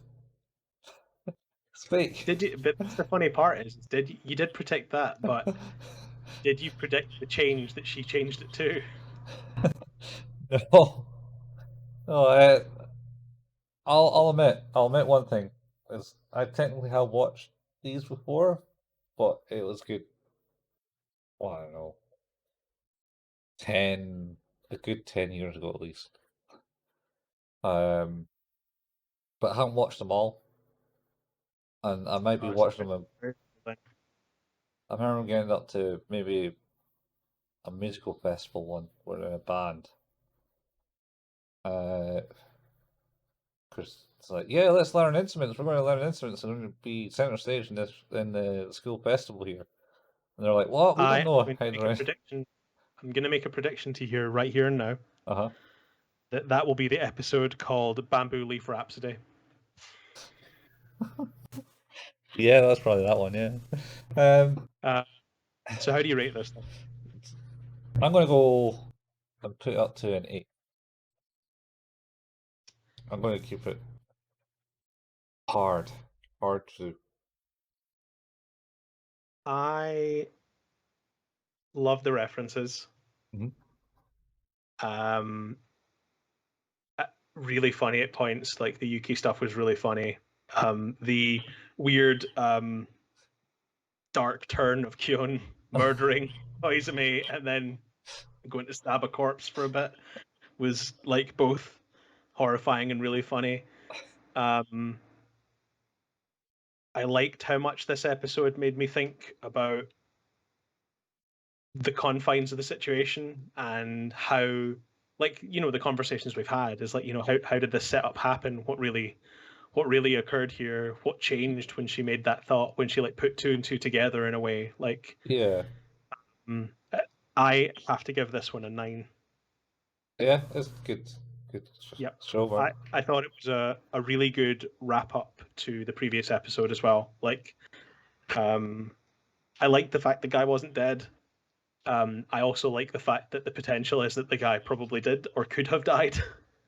[SPEAKER 2] Speak.
[SPEAKER 3] Did you? But that's the funny part is, you did predict that, but did you predict the change that she changed it to?
[SPEAKER 2] No. No. I'll admit one thing is I technically have watched these before, but it was good. Well, I don't know, a good 10 years ago at least. But I haven't watched them all, and I might be watching them. I remember getting up to maybe a musical festival one where they're in a band. Because it's like, yeah, let's learn instruments. We're going to learn instruments. And we're going to be center stage in the school festival here. And they're like, what? We don't know
[SPEAKER 3] I'm going to make a prediction. I'm going to make a prediction to you right here and now.
[SPEAKER 2] Uh-huh.
[SPEAKER 3] That will be the episode called Bamboo Leaf Rhapsody.
[SPEAKER 2] Yeah, that's probably that one, yeah.
[SPEAKER 3] So how do you rate this then?
[SPEAKER 2] I'm going to go and put it up to an 8. I'm going to keep it hard to.
[SPEAKER 3] I love the references.
[SPEAKER 2] Mhm.
[SPEAKER 3] Really funny at points. Like the Yuki stuff was really funny. The weird dark turn of Kyon murdering Koizumi and then going to stab a corpse for a bit was like both horrifying and really funny. I liked how much this episode made me think about the confines of the situation and how, like, the conversations we've had is like, how did this setup happen? What really occurred here? What changed when she made that thought, when she like put 2 and 2 together in a way? Like,
[SPEAKER 2] Yeah.
[SPEAKER 3] I have to give this one a 9.
[SPEAKER 2] Yeah, it's good. Good show.
[SPEAKER 3] I thought it was a really good wrap up to the previous episode as well. Like, I like the fact the guy wasn't dead. I also like the fact that the potential is that the guy probably did or could have died,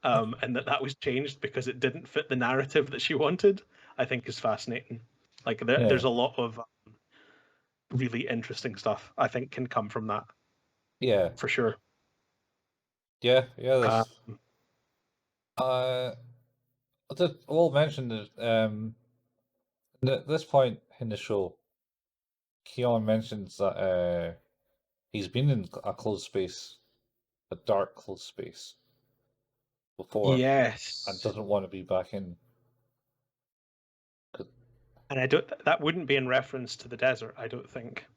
[SPEAKER 3] and that was changed because it didn't fit the narrative that she wanted. I think is fascinating. Like, there's a lot of really interesting stuff I think can come from that.
[SPEAKER 2] Yeah,
[SPEAKER 3] for sure.
[SPEAKER 2] Yeah. I will mention that at this point in the show, Keon mentions that he's been in a closed space, a dark closed space, before.
[SPEAKER 3] Yes.
[SPEAKER 2] And doesn't want to be back in.
[SPEAKER 3] And that wouldn't be in reference to the desert, I don't think.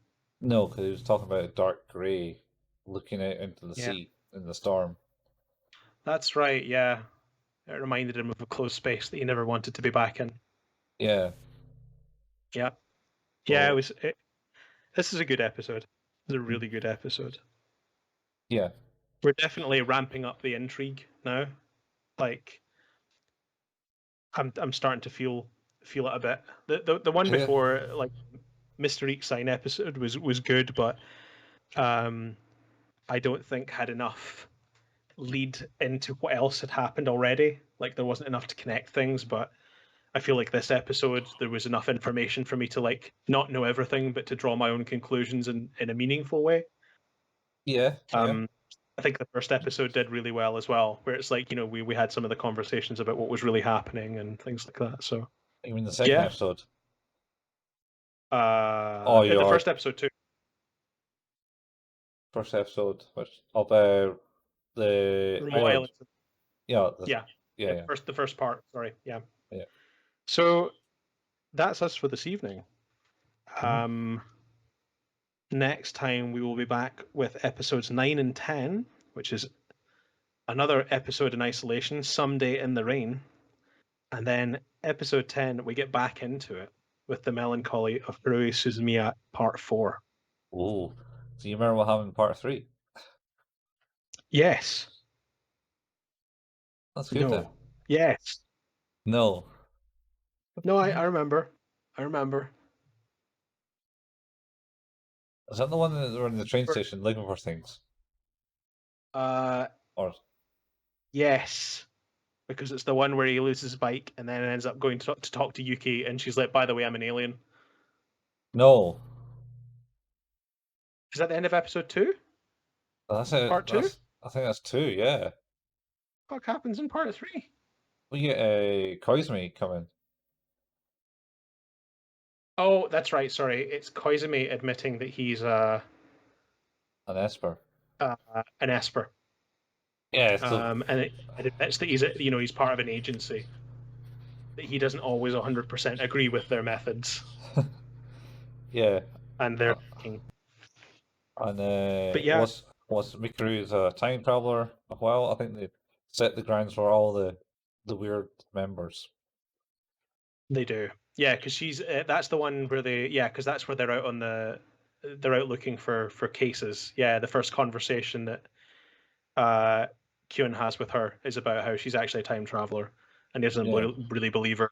[SPEAKER 2] No, because he was talking about a dark grey looking out into the sea in the storm.
[SPEAKER 3] That's right, yeah. It reminded him of a closed space that he never wanted to be back in.
[SPEAKER 2] Yeah.
[SPEAKER 3] Yeah. Yeah, this is a good episode. It's a really good episode.
[SPEAKER 2] Yeah.
[SPEAKER 3] We're definitely ramping up the intrigue now. Like, I'm starting to feel it a bit. The one before, like, Mystérique sign episode was good, but I don't think had enough lead into what else had happened already. Like, there wasn't enough to connect things, but I feel like this episode there was enough information for me to, like, not know everything, but to draw my own conclusions in a meaningful way.
[SPEAKER 2] Yeah.
[SPEAKER 3] I think the first episode did really well as well, where it's like, we had some of the conversations about what was really happening and things like that. So
[SPEAKER 2] You mean the second episode?
[SPEAKER 3] the first episode too.
[SPEAKER 2] First episode, which of the
[SPEAKER 3] Remote
[SPEAKER 2] island.
[SPEAKER 3] Islands.
[SPEAKER 2] Yeah.
[SPEAKER 3] The first part. Sorry. Yeah.
[SPEAKER 2] Yeah.
[SPEAKER 3] So that's us for this evening. Next time we will be back with episodes 9 and 10, which is another episode in isolation, Someday in the Rain. And then episode 10, we get back into it with the Melancholy of Haruhi Suzumiya Part 4.
[SPEAKER 2] Ooh. Do you remember what happened in Part 3?
[SPEAKER 3] Yes.
[SPEAKER 2] That's good then.
[SPEAKER 3] Yes.
[SPEAKER 2] No.
[SPEAKER 3] No, I remember. I remember.
[SPEAKER 2] Is that the one that were in the train station looking for things? Or
[SPEAKER 3] yes, because it's the one where he loses his bike and then ends up going to talk to Yuki, and she's like, "By the way, I'm an alien."
[SPEAKER 2] No.
[SPEAKER 3] Is that the end of episode 2?
[SPEAKER 2] That's it.
[SPEAKER 3] Part 2?
[SPEAKER 2] I think that's 2. Yeah.
[SPEAKER 3] What happens in part 3?
[SPEAKER 2] We get Koizumi coming.
[SPEAKER 3] Oh, that's right. Sorry, it's Koizumi admitting that he's
[SPEAKER 2] an Esper.
[SPEAKER 3] An Esper.
[SPEAKER 2] Yeah.
[SPEAKER 3] And it admits that he's part of an agency. That he doesn't always 100% agree with their methods.
[SPEAKER 2] Yeah.
[SPEAKER 3] And they're.
[SPEAKER 2] And
[SPEAKER 3] but yeah,
[SPEAKER 2] was Mikuru is a time traveler as well. I think they set the grounds for all the weird members.
[SPEAKER 3] They do. Yeah, because she's that's the one where because that's where they're out looking for cases. Yeah, the first conversation that Kyun has with her is about how she's actually a time traveler and he doesn't really believe her,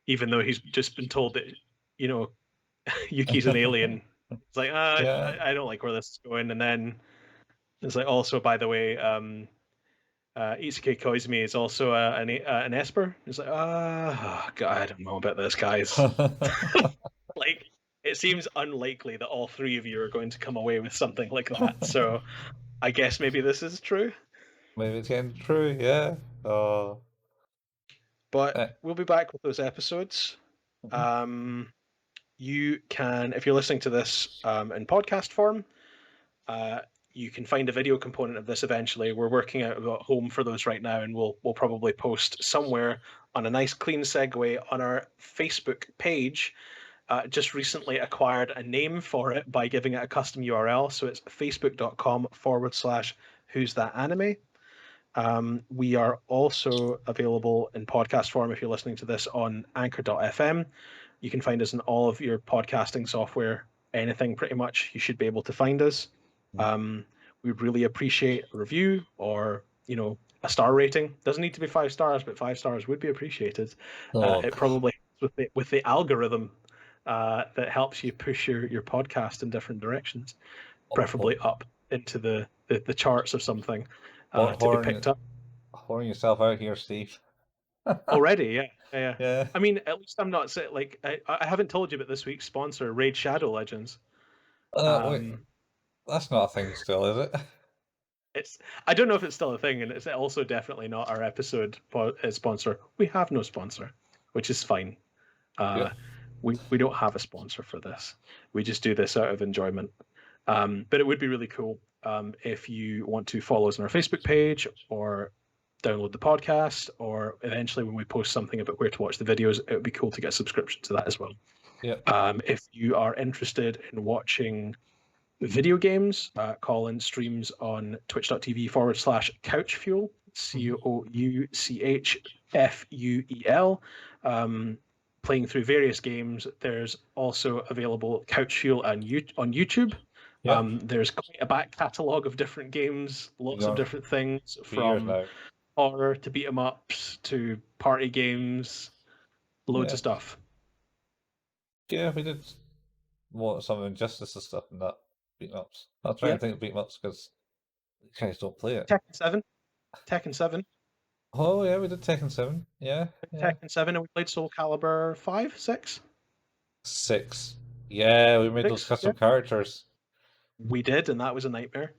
[SPEAKER 3] even though he's just been told that Yuki's an alien. It's like I don't like where this is going, and then it's like, also, by the way, Isuke Koizumi is also an Esper. It's like, God, I don't know about this, guys. Like, it seems unlikely that all three of you are going to come away with something like that. So, I guess maybe this is true.
[SPEAKER 2] Maybe it's getting true, yeah.
[SPEAKER 3] But we'll be back with those episodes. You can, if you're listening to this in podcast form, you can find a video component of this eventually. We're working out a home for those right now, and we'll probably post somewhere on a nice clean segue on our Facebook page. Just recently acquired a name for it by giving it a custom URL. So it's facebook.com/who's that anime. We are also available in podcast form if you're listening to this on anchor.fm. You can find us in all of your podcasting software, anything pretty much. You should be able to find us. We'd really appreciate a review or, a star rating. Doesn't need to be 5 stars, but 5 stars would be appreciated. It probably with the algorithm that helps you push your podcast in different directions, preferably up into the charts of something to be picked up.
[SPEAKER 2] Whoring yourself out here, Steve.
[SPEAKER 3] Already, yeah. I mean, at least I'm not like I haven't told you about this week's sponsor, Raid Shadow Legends.
[SPEAKER 2] Wait, that's not a thing still, is
[SPEAKER 3] it? I don't know if it's still a thing, and it's also definitely not our episode sponsor. We have no sponsor, which is fine. We don't have a sponsor for this. We just do this out of enjoyment. But it would be really cool if you want to follow us on our Facebook page or download the podcast, or eventually when we post something about where to watch the videos, it would be cool to get a subscription to that as well.
[SPEAKER 2] Yeah.
[SPEAKER 3] If you are interested in watching video games, call in streams on twitch.tv/couchfuel, COUCHFUEL. Playing through various games. There's also available Couch Fuel on YouTube. There's quite a back catalogue of different games, lots of different things, from horror to beat 'em ups to party games, loads of stuff.
[SPEAKER 2] Yeah, we did some Injustice and stuff and that, beat 'em ups. I'm trying to think of beat 'em ups because you guys don't play it.
[SPEAKER 3] Tekken 7.
[SPEAKER 2] Oh yeah, we did Tekken 7. Yeah.
[SPEAKER 3] Tekken 7, and we played Soul Calibur 5, 6?
[SPEAKER 2] 6. Yeah, we made those custom characters.
[SPEAKER 3] We did, and that was a nightmare.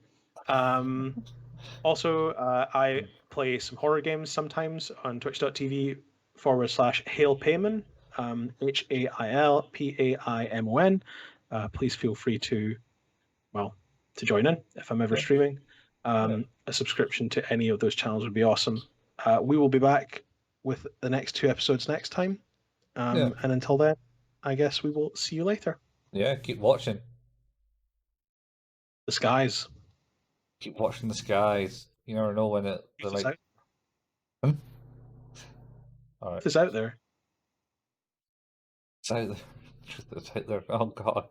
[SPEAKER 3] Also, I play some horror games sometimes on twitch.tv/HailPayman, HailPaimon. Please feel free to join in if I'm ever streaming. A subscription to any of those channels would be awesome. We will be back with the next 2 episodes next time. And until then, I guess we will see you later.
[SPEAKER 2] Yeah, keep watching.
[SPEAKER 3] The skies.
[SPEAKER 2] Keep watching the skies. You never know when they're like. All right.
[SPEAKER 3] It's out there.
[SPEAKER 2] It's out there. It's out there. Oh god.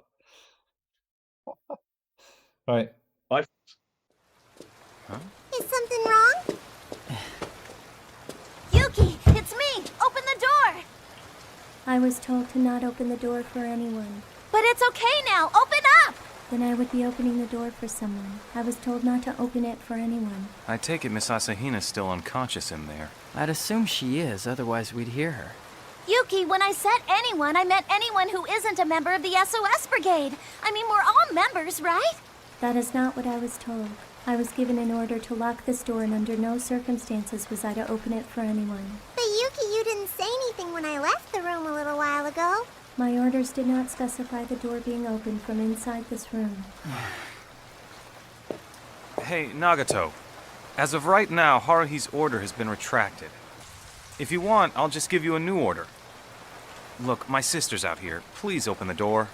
[SPEAKER 2] Right.
[SPEAKER 3] Bye.
[SPEAKER 1] Is something wrong? Yuki, it's me! Open the door!
[SPEAKER 4] I was told to not open the door for anyone.
[SPEAKER 1] But it's okay now! Open up!
[SPEAKER 4] Then I would be opening the door for someone. I was told not to open it for anyone.
[SPEAKER 5] I take it Miss Asahina's still unconscious in there.
[SPEAKER 6] I'd assume she is, otherwise we'd hear her.
[SPEAKER 1] Yuki, when I said anyone, I meant anyone who isn't a member of the SOS Brigade. I mean, we're all members, right?
[SPEAKER 4] That is not what I was told. I was given an order to lock this door, and under no circumstances was I to open it for anyone.
[SPEAKER 7] But Yuki, you didn't say anything when I left the room a little while ago.
[SPEAKER 4] My orders did not specify the door being opened from inside this room.
[SPEAKER 5] Hey, Nagato. As of right now, Haruhi's order has been retracted. If you want, I'll just give you a new order. Look, my sister's out here. Please open the door.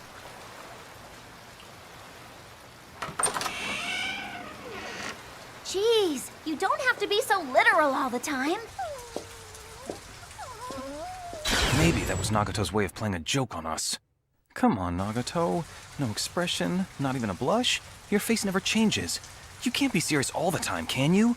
[SPEAKER 1] Jeez, you don't have to be so literal all the time.
[SPEAKER 5] Maybe that was Nagato's way of playing a joke on us. Come on, Nagato. No expression, not even a blush. Your face never changes. You can't be serious all the time, can you?